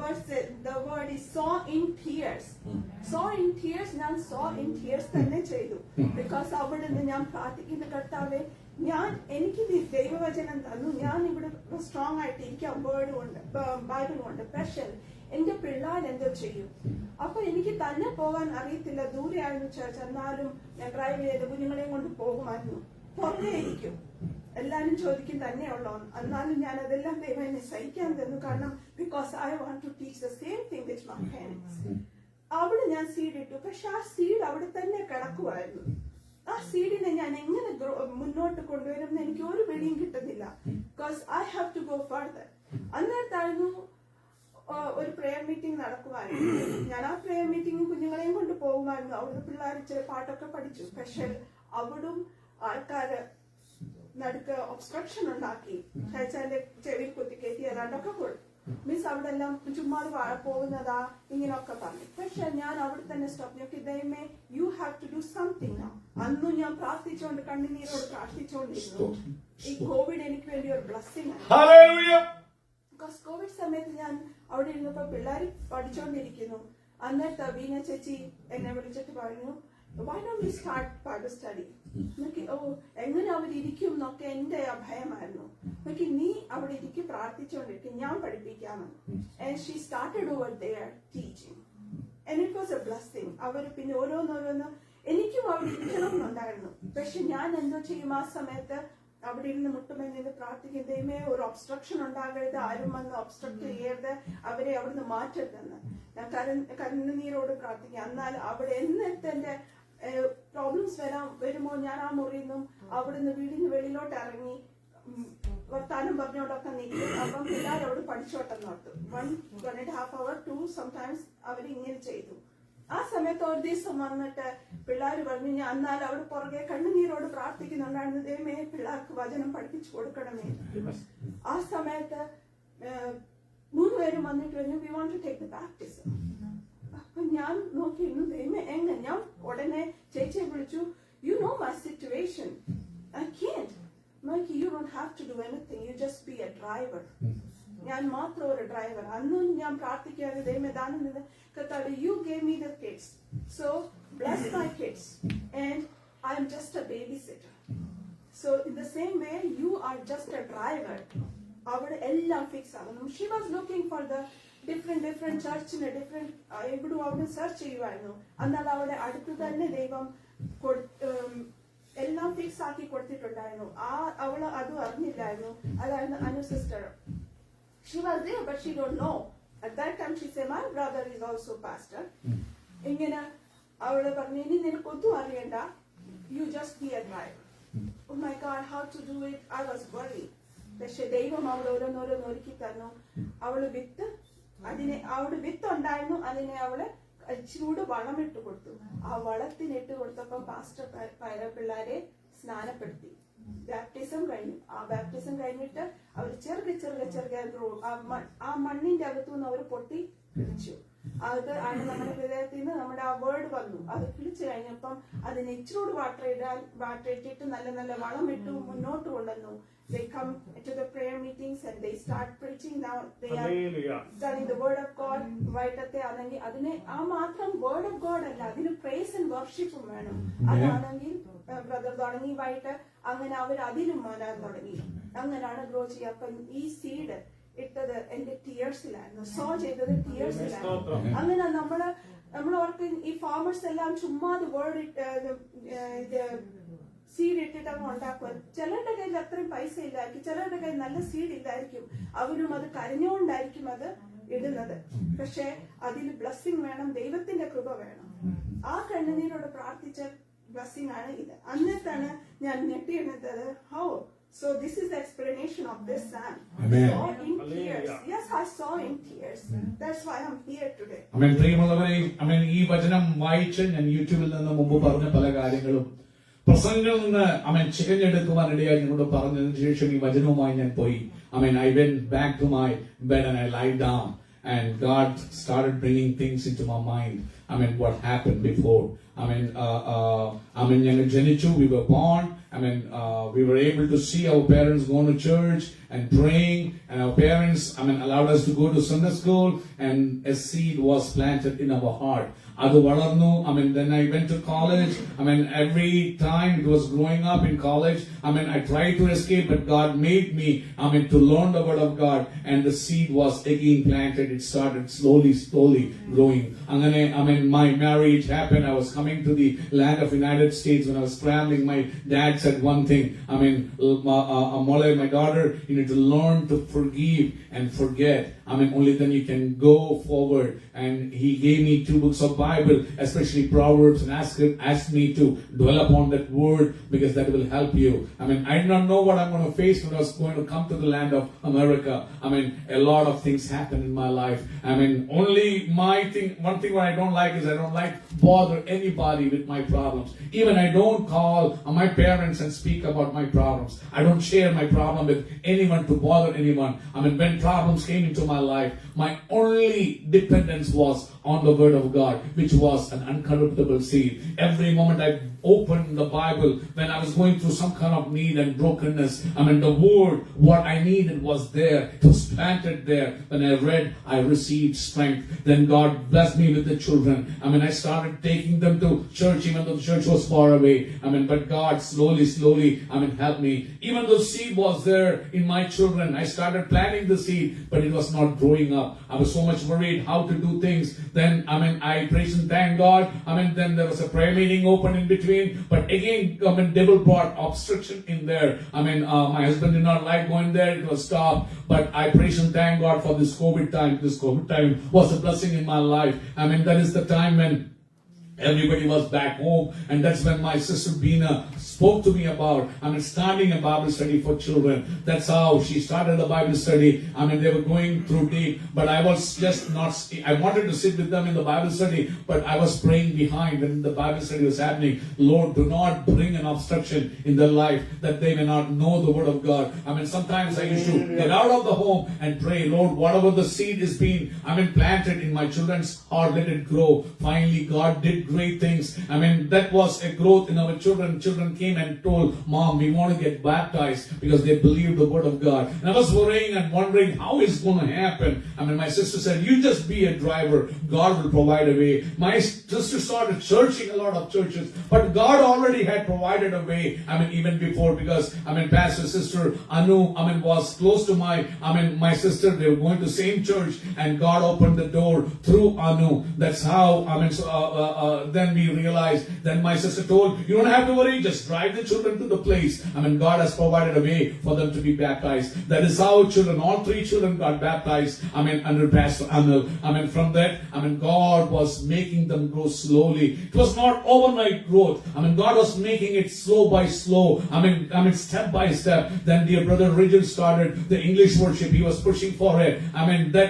word is saw in tears. Saw in tears, ഞാൻ saw in tears തന്നെ ചെയ്തു. Because അവിടെ നിന്ന് ഞാൻ പ്രാർത്ഥിക്കുന്ന കർത്താവേ, എനിക്ക് ദൈവവചനം തന്നു, ഞാൻ ഇവിടെ സ്ട്രോങ് ആയിട്ട് ഇരിക്കാം വേർഡ് കൊണ്ട്, ബൈബിൾ കൊണ്ട്. പക്ഷെ എന്റെ പിള്ളേർ എന്തോ ചെയ്യും. അപ്പൊ എനിക്ക് തന്നെ പോകാൻ അറിയത്തില്ല. ദൂരെയായിരുന്നു ചേർച്ച്. എന്നാലും ഞാൻ ഡ്രൈവ് ചെയ്ത് കുഞ്ഞുങ്ങളെയും കൊണ്ട് പോകുമായിരുന്നു. പുറകെ ഇരിക്കും, എല്ലാരും ചോദിക്കും തന്നെയുള്ളൂ. എന്നാലും ഞാൻ അതെല്ലാം ദൈവം എന്നെ സഹിക്കാൻ തന്നു. കാരണം because I want to teach the same thing with my parents. അവിടെ ഞാൻ സീഡ് ഇട്ടു. പക്ഷെ ആ സീഡ് അവിടെ തന്നെ കിടക്കുമായിരുന്നു. ആ സീഡിനെ ഞാൻ എങ്ങനെ മുന്നോട്ട് കൊണ്ടുവരുമെന്ന് എനിക്ക് ഒരു പിടിയും കിട്ടുന്നില്ല. Because I have to go further. അന്നേരത്തായിരുന്നു ഒരു പ്രെയർ മീറ്റിംഗ് നടക്കുമായിരുന്നു. ഞാൻ ആ പ്രെയർ മീറ്റിംഗ് കുഞ്ഞുങ്ങളെയും കൊണ്ട് പോകുമായിരുന്നു. അവിടുന്ന് പിള്ളേർ ചില പാട്ടൊക്കെ പഠിച്ചു. പക്ഷെ അവിടും ആൾക്കാര് നടുക്ക് ഒബ്സ്ട്രക്ഷൻ ഉണ്ടാക്കി, കഴിച്ചാന്റെ ചെവിയിൽ കുത്തിക്കയറ്റി ഏതാണ്ടൊക്കെ കൊടുത്തു. മീൻസ് അവിടെ എല്ലാം ചുമ്മാ പോകുന്നതാ ഇങ്ങനെയൊക്കെ പറഞ്ഞു. പക്ഷെ ഞാൻ അവിടെ തന്നെ സ്റ്റോപ്പ് നോക്കി. ദൈവമേ, you have to do something now. അന്നും ഞാൻ പ്രാർത്ഥിച്ചുകൊണ്ട് കണ്ണുനീരോട് പ്രാർത്ഥിച്ചുകൊണ്ടിരുന്നു. ഈ കോവിഡ് എനിക്ക് വേണ്ടി ഒരു ബ്ലെസ്സിംഗ് ആണ്. ബിക്കോസ് കോവിഡ് സമയത്ത് ഞാൻ അവിടെ ഇരുന്നപ്പോ പിള്ളേർ പഠിച്ചുകൊണ്ടിരിക്കുന്നു. അന്നേരത്തെ വീണ ചേച്ചി എന്നെ വിളിച്ചിട്ട് പറഞ്ഞു, why don't we start Bible study? എങ്ങനെ അവരിയ്ക്കും എന്നൊക്കെ എന്റെ ഭയമായിരുന്നു. നീ അവിടെ ഇരിക്കും, പ്രാർത്ഥിച്ചുകൊണ്ടിരിക്കും, ഞാൻ പഠിപ്പിക്കാമെന്ന്. And she started over there teaching. And it was a blessing. അവര് പിന്നെ ഓരോന്നോരോന്ന് എനിക്കും അവിടെ ഇരിക്കണം എന്നുണ്ടായിരുന്നു. പക്ഷെ ഞാൻ എന്തോ ചെയ്യും, ആ സമയത്ത് അവിടെ ഇരുന്ന് മുട്ടുമെന്ന് പ്രാർത്ഥിക്കും, ദൈവമേ ഒരു ഒബ്സ്ട്രക്ഷൻ ഉണ്ടാകരുത്, ആരും വന്ന് ഒബ്സ്ട്രക്ട് ചെയ്യരുത്, അവരെ അവിടുന്ന് മാറ്റരുതെന്ന് ഞാൻ കണ്ണുനീരോട് പ്രാർത്ഥിക്കും. എന്നാൽ അവിടെ എന്നിട്ട് എന്റെ പ്രോബ്ലംസ് വരുമ്പോ ഞാൻ ആ മുറിയിൽ നിന്നും അവിടുന്ന് വീടിന് വെളിയിലോട്ട് ഇറങ്ങി വർത്താനം പറഞ്ഞോണ്ടൊക്കെ നിൽക്കും. അപ്പം പിള്ളേർ അവിടെ പഠിച്ചോട്ടെന്ന് ഓർത്തു. 1.5 hour 2 sometimes അവരിങ്ങനെ ചെയ്തു. ആ സമയത്ത് ഒരു ദിവസം വന്നിട്ട് പിള്ളേർ പറഞ്ഞു, ഞാൻ എന്നാൽ അവിടെ പുറകെ കണ്ണുനീരോട് പ്രാർത്ഥിക്കുന്നുണ്ടായിരുന്നു, ദൈവമേ പിള്ളേർക്ക് വചനം പഠിപ്പിച്ചു കൊടുക്കണമേ. ആ സമയത്ത് 3 പേരും വന്നിട്ട് പറഞ്ഞു, we want to take the baptism. അപ്പൊ ഞാൻ നോക്കിയിരുന്നു, ദൈവമേ എങ്ങനെ. ഞാൻ ഉടനെ ചേച്ചിയെ വിളിച്ചു, you know my situation, I can't. You don't have to do anything, you just be a driver. ഞാൻ മാത്രം ഒരു ഡ്രൈവർ. അന്നും ഞാൻ പ്രാർത്ഥിക്കുകയാണ്, ദൈവമേ ദാനം നിന്ന് കർത്താവേ, you gave me the kids, so bless my kids, and I am just a babysitter. So in the same way, you are just a driver. അവിടെ എല്ലാം ഫിക്സ് ആകുന്നു. She was looking for the different ചർച്ചിന് എവിടും അവിടെ സെർച്ച് ചെയ്യുമായിരുന്നു. എന്നാൽ അവിടെ അടുത്ത് തന്നെ ദൈവം എല്ലാം ഫിക്സ് ആക്കി കൊടുത്തിട്ടുണ്ടായിരുന്നു. അവള് അതും അറിഞ്ഞില്ലായിരുന്നു. അതായിരുന്നു Anu sister. She was there, but she don't know. At that time, she said, my brother is also pastor. ഇങ്ങനെ അവള് പറഞ്ഞു, ഇനി നിനക്കൊന്നും അറിയണ്ട, you just be a driver. Oh my God, how to do it? I was worried. പക്ഷെ ദൈവം അവൾ ഓരോന്നോരോന്നൊരുക്കി തന്നു. അവള് അവിടെ വിത്ത് ഉണ്ടായിരുന്നു. അതിനെ അവള് ചൂട് വളമിട്ട് കൊടുത്തു. ആ വളത്തിനിട്ട് കൊടുത്തപ്പോ പാസ്റ്റർ പിള്ളേരെ സ്നാനപ്പെടുത്തി. ബാപ്റ്റിസം കഴിഞ്ഞു. ആ ബാപ്റ്റിസം കഴിഞ്ഞിട്ട് അവർ ചെറുക ആ മണ്ണിന്റെ അകത്തുനിന്ന് അവർ പൊട്ടി കിളിച്ചു. അത് ആണ് നമ്മുടെ ഹൃദയത്തിൽ നിന്ന് നമ്മുടെ ആ വേർഡ് വന്നു. അത് കിളിച്ചു കഴിഞ്ഞപ്പം അതിന് ഇച്ചിരൂട് വാട്ടർ ഇട്ടിട്ട് നല്ല വളം ഇട്ടു മുന്നോട്ട് കൊണ്ടുവന്നു. They come to the prayer meetings and they start preaching. Now they are telling the word of God. വൈകിട്ടത്തെ ആണെങ്കിൽ അതിനെ ആ മാത്രം വേർഡ് ഓഫ് ഗോഡ് അല്ല, അതിന് പ്രൈസ് ആൻഡ് വർഷിപ്പും വേണം. അതാണെങ്കിൽ ബ്രദർ തുടങ്ങി വൈകിട്ട് അങ്ങനെ അവർ അതിലും മാറാൻ തുടങ്ങി. അങ്ങനെയാണ് ഗ്രോ ചെയ്യുക. അപ്പം ഈ സീഡ് ഇട്ടത് എന്റെ ടീയേഴ്സിലായിരുന്നു, സോ ചെയ്തത് ടീയേഴ്സിലായിരുന്നു. അങ്ങനെ നമ്മള് നമ്മൾ ഓർക്കും ഈ ഫാമേഴ്സ് എല്ലാം ചുമ്മാ വേർഡ് സീഡ് ഇട്ടിട്ട് അങ്ങ് ഉണ്ടാക്കുക. ചിലരുടെ കയ്യിൽ അത്രയും പൈസ ഇല്ലായിരിക്കും, ചിലരുടെ കയ്യിൽ നല്ല സീഡ് ഇല്ലായിരിക്കും, അവരും അത് കരഞ്ഞുകൊണ്ടായിരിക്കും അത് ഇടുന്നത്. പക്ഷെ അതിൽ ബ്ലെസ്സിങ് വേണം, ദൈവത്തിന്റെ കൃപ വേണം. ആ കണ്ണുനീരോട് പ്രാർത്ഥിച്ച ബ്ലെസ്സിങ് ആണ് ഇത്. അന്നത്താണ് ഞാൻ ഞെട്ടിയെടുത്തത്. How? So this is the explanation of this psalm.
Amen.
I saw in tears. Yes, I saw in tears. That's why I'm here today.
പ്രിയമുള്ളവരെ, ഈ വചനം വായിച്ച് ഞാൻ യൂട്യൂബിൽ നിന്ന് മുമ്പ് പറഞ്ഞ പല കാര്യങ്ങളും പ്രസംഗങ്ങളിൽ നിന്ന് ചികഞ്ഞെടുക്കുവാൻ ഇടയായി നിങ്ങളോട് പറഞ്ഞതിന് ശേഷം ഈ വചനവുമായി ഞാൻ പോയി. I went back to my bed and I lied down and God started bringing things into my mind. What happened before. ഞങ്ങൾ ജനിച്ചു, we were born. We were able to see our parents going to church and praying, and our parents, allowed us to go to Sunday school, and a seed was planted in our heart. Adu valarnu. Then I went to college. Every time it was growing up in college, I tried to escape, but God made me, to learn the word of God, and the seed was again planted. It started slowly growing. My marriage happened. I was coming to the land of United States. When I was traveling, my dad said one thing. Molly, my daughter, you need to learn to forgive and forget. Only then you can go forward. And he gave me 2 books of Bible, especially Proverbs, and asked me to dwell upon that word because that will help you. I did not know what I'm going to face when I was going to come to the land of America. A lot of things happened in my life. Only one thing what I don't like is I don't like bother anybody with my problems. Even I don't call my parents and speak about my problems. I don't share my problem with anyone to bother anyone. When problems came into my life, my only dependence was on the word of God, which was an uncorruptible seed. Every moment I opened the Bible, when I was going through some kind of need and brokenness, the word, what I needed was there. It was planted there. When I read, I received strength. Then God blessed me with the children. I started taking them to church, even though the church was far away. But God slowly, helped me. Even though seed was there in my children, I started planting the seed, but it was not growing up. I was so much worried how to do things. Then, I praise and thank God. Then there was a prayer meeting open in between. But again, devil brought obstruction in there. My husband did not like going there. It was stopped. But I praise and thank God for this COVID time. This COVID time was a blessing in my life. That is the time when everybody was back home, and that's when my sister Bina spoke to me about starting a Bible study for children. That's how she started the Bible study. They were going through deep, but I was just not. I wanted to sit with them in the Bible study, but I was praying behind when the Bible study was happening. Lord, do not bring an obstruction in their life that they may not know the word of God. Sometimes I used to get out of the home and pray, Lord, whatever the seed is being, planted in my children's heart, let it grow. Finally, God did great things. That was a growth in our children. Children came and told, Mom, we want to get baptized because they believe the word of God. And I was worrying and wondering how it's going to happen. My sister said, you just be a driver. God will provide a way. My sister started searching a lot of churches, but God already had provided a way. Even before, because Pastor Sister Anu, was close to my sister. They were going to same church, and God opened the door through Anu. That's how. Then we realized. Then my sister told, you don't have to worry. Just drive the children to the place. God has provided a way for them to be baptized. That is how children, all 3 children got baptized. Under Pastor Anil. From that, God was making them grow slowly. It was not overnight growth. God was making it slow by slow. Step by step. Then dear brother Rigel started the English worship. He was pushing for it. That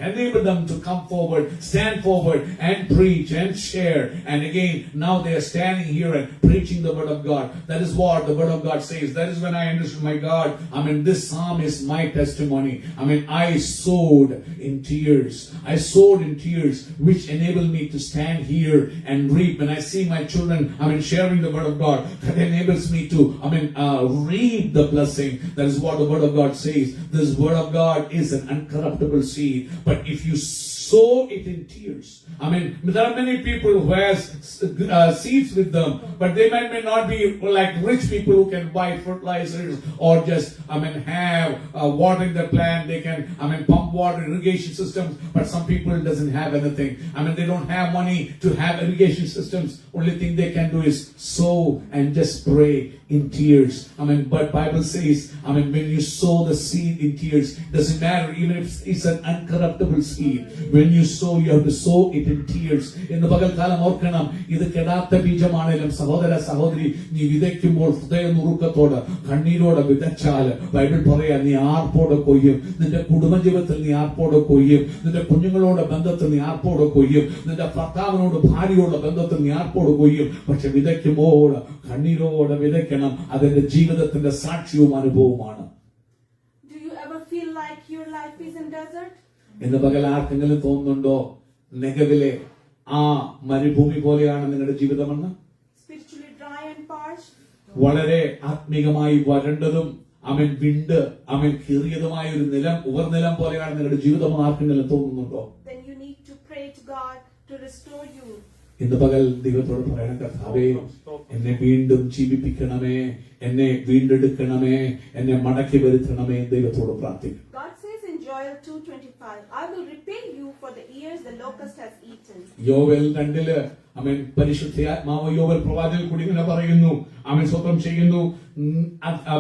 enabled them to come forward, stand forward, and preach and share. And again, now they are standing here and preaching the word of God. That is what the word of God says. That is when I understood, my God, this psalm is my testimony. I sowed in tears. I sowed in tears, which enabled me to stand here and reap. When I see my children, sharing the word of God, that enables me to, reap the blessing. That is what the word of God says. This word of God is an uncorruptible seed. But if you sow it in tears. I mean, there are many people who has seeds with them, but they may not be like rich people who can buy fertilizers or just, have watering the plant. They can, pump water, irrigation systems, but some people doesn't have anything. They don't have money to have irrigation systems. Only thing they can do is sow and just pray in tears. But Bible says, when you sow the seed in tears, doesn't matter even if it's an uncorruptible seed. When you sow, you have to sow it in tears. ഇന്ന് പകൽക്കാലം ഓർക്കണം, ഇത് കെടാത്ത ബീജമാണെങ്കിലും സഹോദര സഹോദരി, നീ വിതയ്ക്കുമ്പോൾ ഹൃദയ നുറുക്കത്തോട് കണ്ണീരോടെ വിതച്ചാല് ബൈബിൾ പറയാ, നീ ആർപ്പോടെ കൊയ്യും. നിന്റെ കുടുംബജീവിതത്തിൽ നീ ആർപ്പോടെ കൊയ്യും. നിന്റെ കുഞ്ഞുങ്ങളോട് ബന്ധത്തിൽ നീ ആർപ്പോടെ കൊയ്യും. നിന്റെ ഭർത്താവിനോട് ഭാര്യയോട് ബന്ധത്തിൽ നീ ആർപ്പോടെ കൊയ്യും. പക്ഷെ വിതയ്ക്കുമ്പോൾ കണ്ണീരോടെ വിതയ്ക്കണം. അതിന്റെ ജീവിതത്തിന്റെ സാക്ഷ്യവും അനുഭവമാണ്.
Do you ever feel like your life is in desert?
ഇന്ന് പകൽ ആർക്കെങ്കിലും തോന്നുന്നുണ്ടോ നെഗവിലെ ആ മരുഭൂമി പോലെയാണ് നിങ്ങളുടെ ജീവിതമെന്ന്?
Spiritually dry and parched?
വളരെ ആത്മീകമായി വരണ്ടതും വിണ്ട് കീറിയതുമായ ഒരു നിലം, ഉപർനിലം പോലെയാണ് നിങ്ങളുടെ ജീവിതമെന്ന് ആർക്കെങ്കിലും തോന്നുന്നുണ്ടോ?
Then you need to pray to God to restore you.
ഇന്ന് പകൽ ദൈവത്തോട് പറയണം, കർത്താവേ എന്നെ വീണ്ടും ജീവിപ്പിക്കണമേ, എന്നെ വീണ്ടെടുക്കണമേ, എന്നെ മടക്കി വരുത്തണമേ. ദൈവത്തോട് പ്രാർത്ഥിക്കണം.
God says in Joel 2:25, I will repay you for the years the locust has eaten.
യോവേൽ 2 പരിശുദ്ധാത്മാവ് യോവേൽ പ്രവാചകൻ കൂടി ഇങ്ങനെ പറയുന്നു, സ്വന്തം ചെയ്യുന്നു,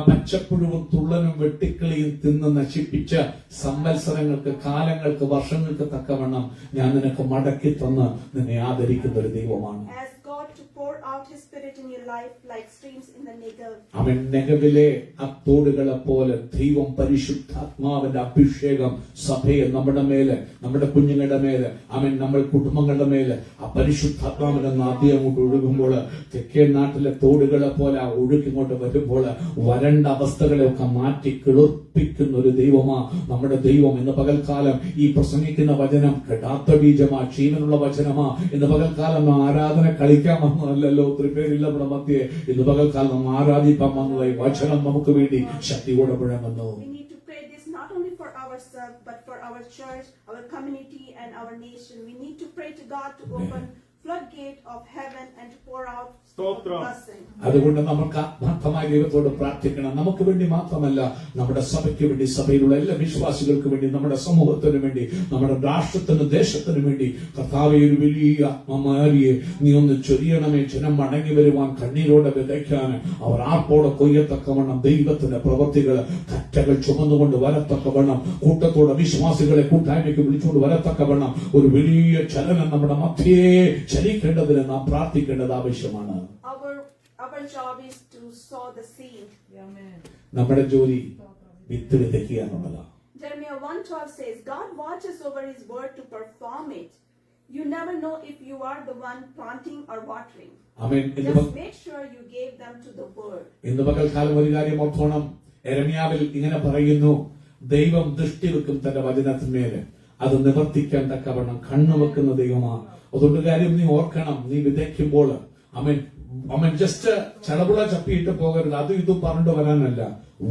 പച്ചപ്പുഴുവും തുള്ളനും വെട്ടിക്കിളിയും തിന്ന് നശിപ്പിച്ച സംവത്സരങ്ങൾക്ക്, കാലങ്ങൾക്ക്, വർഷങ്ങൾക്ക് തക്കവണ്ണം ഞാൻ നിനക്ക് മടക്കി തന്ന് നിന്നെ ആദരിക്കുന്ന ഒരു ദൈവമാണ്.
As God to pour out His Spirit in your life like streams in the Negev.
നെഗവിലെ അത്തോടുകളെ പോലെ ദൈവം പരിശുദ്ധാത്മാവിന്റെ അഭിഷേകം സഭയെ നമ്മുടെ മേലെ, നമ്മുടെ കുഞ്ഞുങ്ങളുടെ മേലെ, നമ്മൾ കുടുംബങ്ങളുടെ മേലെ ആ പരിശുദ്ധാത്മാവിന്റെ നദി അങ്ങോട്ട് ഒഴുകുമ്പോൾ, തെക്കേ നാട്ടിലെ തോടുകളെ പോലെ ആ ഒഴുക്കിങ്ങോട്ട് വരുമ്പോൾ വരണ്ട അവസ്ഥകളെയൊക്കെ മാറ്റി കിളിർപ്പിക്കുന്ന ഒരു ദൈവമാ നമ്മുടെ ദൈവം. ഇന്ന് പകൽക്കാലം ഈ പ്രസംഗിക്കുന്ന വചനം കെടാത്ത ബീജമാ, ജീവനുള്ള വചനമാ. ഇന്ന് പകൽക്കാലം ആരാധന കളിക്കാൻ വന്നതല്ലോ, ഒത്തിരി പേരില്ല നമ്മുടെ മധ്യേ. ഇന്ന് പകൽക്കാലം നാം ആരാധിക്കാൻ വന്നതായി വചനം നമുക്ക് വേണ്ടി ശക്തിയോടെ മുഴങ്ങുന്നു.
We need to pray this not only for ourselves but for our church, our community and our nation. We need to pray to God to open floodgate of heaven and to pour out blessing.
അതുകൊണ്ട് നമുക്ക് ആത്മാർത്ഥമായി ദൈവത്തോട് പ്രാർത്ഥിക്കണം. നമുക്ക് വേണ്ടി മാത്രമല്ല, നമ്മുടെ സഭയ്ക്ക് വേണ്ടി, സഭയിലുള്ള എല്ലാ വിശ്വാസികൾക്ക് വേണ്ടി, നമ്മുടെ സമൂഹത്തിന് വേണ്ടി, നമ്മുടെ രാഷ്ട്രത്തിനും ദേശത്തിനും വേണ്ടി. കർത്താവേ, ഒരു വലിയ ആത്മമാരിയെ നീ ഒന്ന് ചൊരിയണമേ. ജനം മടങ്ങി വരുവാൻ, കണ്ണീരോടെ വിതയ്ക്കാൻ, അവർ ആർപ്പോടെ കൊയ്യത്തക്കവണ്ണം ദൈവത്തിന്റെ പ്രവൃത്തികൾ കറ്റകൾ ചുമന്നുകൊണ്ട് വരത്തക്കവണ്ണം, കൂട്ടത്തോടെ വിശ്വാസികളെ കൂട്ടായ്മയ്ക്ക് വിളിച്ചുകൊണ്ട് വരത്തക്കവണ്ണം ഒരു വലിയ ചലനം നമ്മുടെ മധ്യേ ചലിക്കേണ്ടതിന് നാം പ്രാർത്ഥിക്കേണ്ടത് ആവശ്യമാണ്.
Our job is to sow the seed.
നമ്മുടെ ജോലി വിത്ത് വിതയ്ക്കുക എന്നുള്ളതാണ്.
Jeremiah 1:12 says, God watches over His word to perform it. You never know if you are the one planting or watering. Just make sure you gave them to the word. ഇന്ന് പകൽക്കാലം ഒരു കാര്യം ഓർത്തോണം. യെരമ്യാവിൽ ഇങ്ങനെ പറയുന്നു, ദൈവം ദൃഷ്ടി വെക്കും തന്റെ വചനത്തിന്മേല്, അത് നിവർത്തിക്കാൻ തക്കവണ്ണം കണ്ണുവെക്കുന്ന ദൈവമാണ്. അതുകൊണ്ട് കാര്യം നീ ഓർക്കണം, നീ വിതയ്ക്കുമ്പോൾ ജസ്റ്റ് ചടപുള ചപ്പിയിട്ട് പോകരുത്. അതും ഇതും പറഞ്ഞു വരാനല്ല.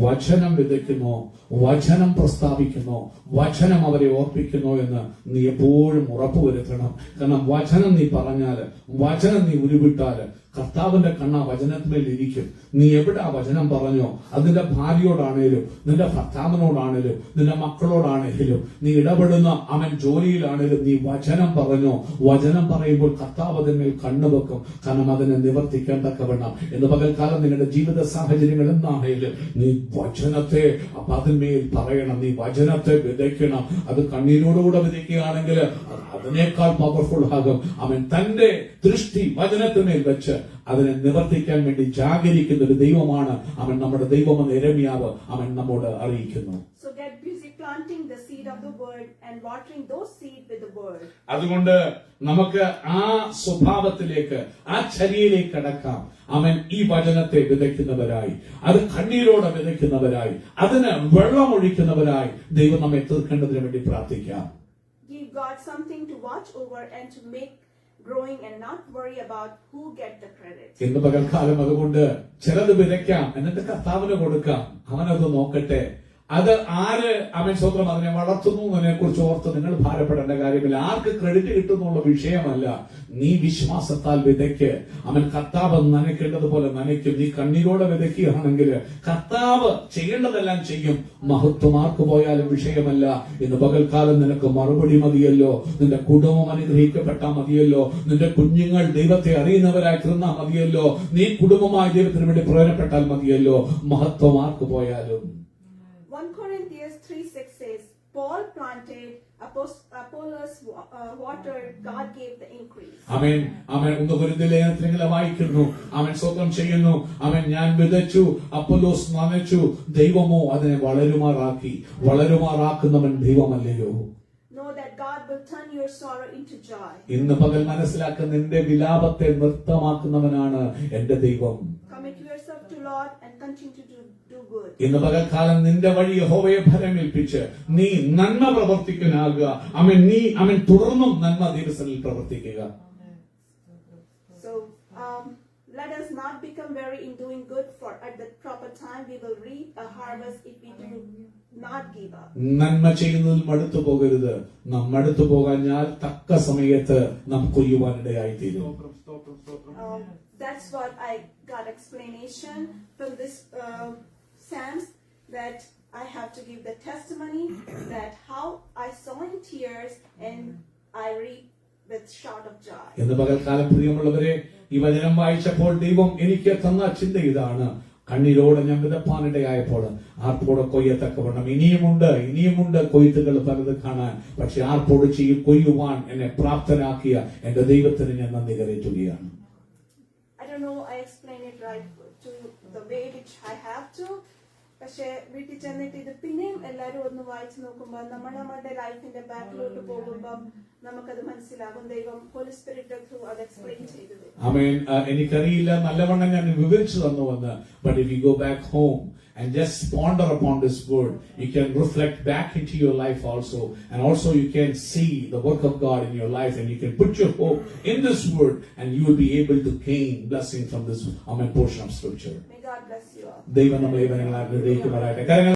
വചനം വിതയ്ക്കുന്നോ, വചനം പ്രസ്താവിക്കുന്നോ, വചനം അവരെ ഓർപ്പിക്കുന്നോ എന്ന് നീ എപ്പോഴും ഉറപ്പുവരുത്തണം. കാരണം വചനം നീ പറഞ്ഞാല്, വചനം നീ ഉരുവിട്ടാല്, കർത്താവിന്റെ കണ്ണ വചനത്തിന്മേൽ ഇരിക്കും. നീ എവിടെ ആ വചനം പറഞ്ഞോ, അതിന്റെ ഭാര്യയോടാണേലും, നിന്റെ ഭർത്താവിനോടാണേലും, നിന്റെ മക്കളോടാണേലും, നീ ഇടപെടുന്ന ജോലിയിലാണേലും നീ വചനം പറഞ്ഞോ. വചനം പറയുമ്പോൾ കർത്താവ് അതിന്മേൽ കണ്ണുവെക്കും. കാരണം അതിനെ നിവർത്തിക്കാൻ തക്കവണ്ണം. എന്ന് പകൽക്കാലം നിങ്ങളുടെ ജീവിത സാഹചര്യങ്ങൾ എന്താണേലും നീ വചനത്തെ അതിന്മേൽ പറയണം. നീ വചനത്തെ വിതയ്ക്കണം. അത് കണ്ണീരോടുകൂടെ വിതയ്ക്കുകയാണെങ്കിൽ അതിനേക്കാൾ പവർഫുൾ ആകും. അവൻ തന്റെ ദൃഷ്ടി വചനത്തിന്മേൽ വെച്ച് അതിനെ നിവർത്തിക്കാൻ വേണ്ടി ജാഗരിക്കുന്ന ഒരു ദൈവമാണ് അവൻ, നമ്മുടെ ദൈവമെന്ന് യെരമ്യാവ് അവൻ നമ്മോട് അറിയിക്കുന്നു. So get busy planting the seed of the word and watering those seed with the word.
അതുകൊണ്ട് നമുക്ക് ആ സ്വഭാവത്തിലേക്ക്, ആ ചര്യയിലേക്ക് കടക്കാം. അവൻ ഈ വചനത്തെ വിതയ്ക്കുന്നവരായി, അത് കണ്ണീരോടെ വിതയ്ക്കുന്നവരായി, അതിന് വെള്ളമൊഴിക്കുന്നവരായി ദൈവം നമ്മെ തീർക്കേണ്ടതിന് വേണ്ടി പ്രാർത്ഥിക്കാം.
Give God something to watch over and to make growing and not worry about who get the credit.
ഇന്ന് പകൽക്കാലം അതുകൊണ്ട് ചിലത് വിതയ്ക്കാം, എന്നിട്ട് കർത്താവിന് കൊടുക്കാം. അവനത് നോക്കട്ടെ. അത് ആര് അവൻ സ്വന്തം അതിനെ വളർത്തുന്നു എന്നതിനെ കുറിച്ച് ഓർത്ത് നിങ്ങൾ ഭാരപ്പെടേണ്ട കാര്യമില്ല. ആർക്ക് ക്രെഡിറ്റ് കിട്ടുന്നുള്ള വിഷയമല്ല. നീ വിശ്വാസത്താൽ വിതയ്ക്ക്. അവൻ കർത്താവ് നനയ്ക്കേണ്ടതുപോലെ നനയ്ക്കും. നീ കണ്ണീരോടെ വിതയ്ക്കുകയാണെങ്കിൽ കർത്താവ് ചെയ്യേണ്ടതെല്ലാം ചെയ്യും. മഹത്വം ആർക്ക് പോയാലും വിഷയമല്ല. ഇന്ന് പകൽക്കാലം നിനക്ക് മറുപടി മതിയല്ലോ. നിന്റെ കുടുംബം അനുഗ്രഹിക്കപ്പെട്ടാൽ മതിയല്ലോ. നിന്റെ കുഞ്ഞുങ്ങൾ ദൈവത്തെ അറിയുന്നവരായി തീർന്നാൽ മതിയല്ലോ. നീ കുടുംബമായി ദൈവത്തിന് വേണ്ടി പ്രയോജനപ്പെട്ടാൽ മതിയല്ലോ. മഹത്വം ആർക്ക് പോയാലും.
1 Corinthians 3:6 says, Paul planted, Apollos watered, God gave the increase.
അവൻ 1 കൊരിന്ത്യർ ലേഖനത്തിൽ വായിക്കുന്നു. അവൻ സ്വന്തം ചെയ്യുന്നു. ഞാൻ വിതച്ചു, അപ്പൊല്ലോസ് നനച്ചു, ദൈവമോ അതിനെ വളരുമാറാക്കുന്നവൻ ദൈവമല്ലയോ.
Know that God will turn your sorrow into joy.
ഇന്ന് പകൽ മനസ്സിലാക്കുന്ന നിന്റെ വിലാപത്തെ നൃത്തമാക്കുന്നവനാണ് എന്റെ ദൈവം.
Commit yourself to Lord and continue to do good.
ഇന്ന് പകൽക്കാലം നിന്റെ വഴി യഹോവയെ ഭരമേൽപ്പിച്ച് നീ നന്മ പ്രവർത്തിക്കാനാകുക. അവൻ തുടർന്നും നന്മ ദിവസങ്ങളിൽ പ്രവർത്തിക്കുക.
So let us not become weary in doing good, for at the proper time we will reap a harvest if we do not give up.
നന്മ ചെയ്യുന്നതിൽ മടുത്തു പോകരുത്. നാം മടുത്തു പോകാഞ്ഞാൽ തക്ക സമയത്ത് നാം കൊയ്യുവാനിടയായിത്തീരും.
That's what I got explanation from this Psalms, that I have to give the testimony that how I saw in tears and I reap with shout of joy.
ഇന്ന് പകൽക്കാലം പ്രിയമുള്ളവരെ, ഈ വചനം വായിച്ചപ്പോൾ ദൈവം എനിക്ക് തന്ന ചിന്ത ഇതാണ്. കണ്ണീരോടെ ഞാൻ വിതപ്പാനിടയായപ്പോൾ ആർപ്പോടെ കൊയ്യത്തക്കവണ്ണം ഇനിയുമുണ്ട് കൊയ്ത്തുകൾ പലത് കാണാൻ. പക്ഷെ ആർപ്പോട് കൊയ്യുവാൻ എന്നെ പ്രാപ്തനാക്കിയ എന്റെ ദൈവത്തിന് ഞാൻ നന്ദി കരേറ്റുകയാണ്.
I don't know I explain it right to the way which I have to. പക്ഷെ വീട്ടിൽ ചെന്നിട്ട് ഇത് പിന്നെയും എല്ലാരും ഒന്ന് വായിച്ചു നോക്കുമ്പോൾ നമ്മുടെ ലൈഫിന്റെ ബാക്കിലോട്ട് പോകുമ്പോൾ നമുക്കത് മനസ്സിലാകും. ദൈവം ഹോളി സ്പിരിറ്റ് ത്രൂ അത് എക്സ്പ്ലെയിൻ ചെയ്തത്.
ആമേൻ. എനിക്കറിയില്ല നല്ലവണ്ണം ഞാൻ വിവരിച്ചു തന്നുവെന്ന്. But if you go back home and just ponder upon this word, you can reflect back into your life also, and also you can see the work of God in your life, and you can put your hope in this word, and you will be able to gain blessing from this portion of scripture.
May God bless you all.
ദൈവം നമ്മളെ അനുഗ്രഹിക്കുമാറാകട്ടെ.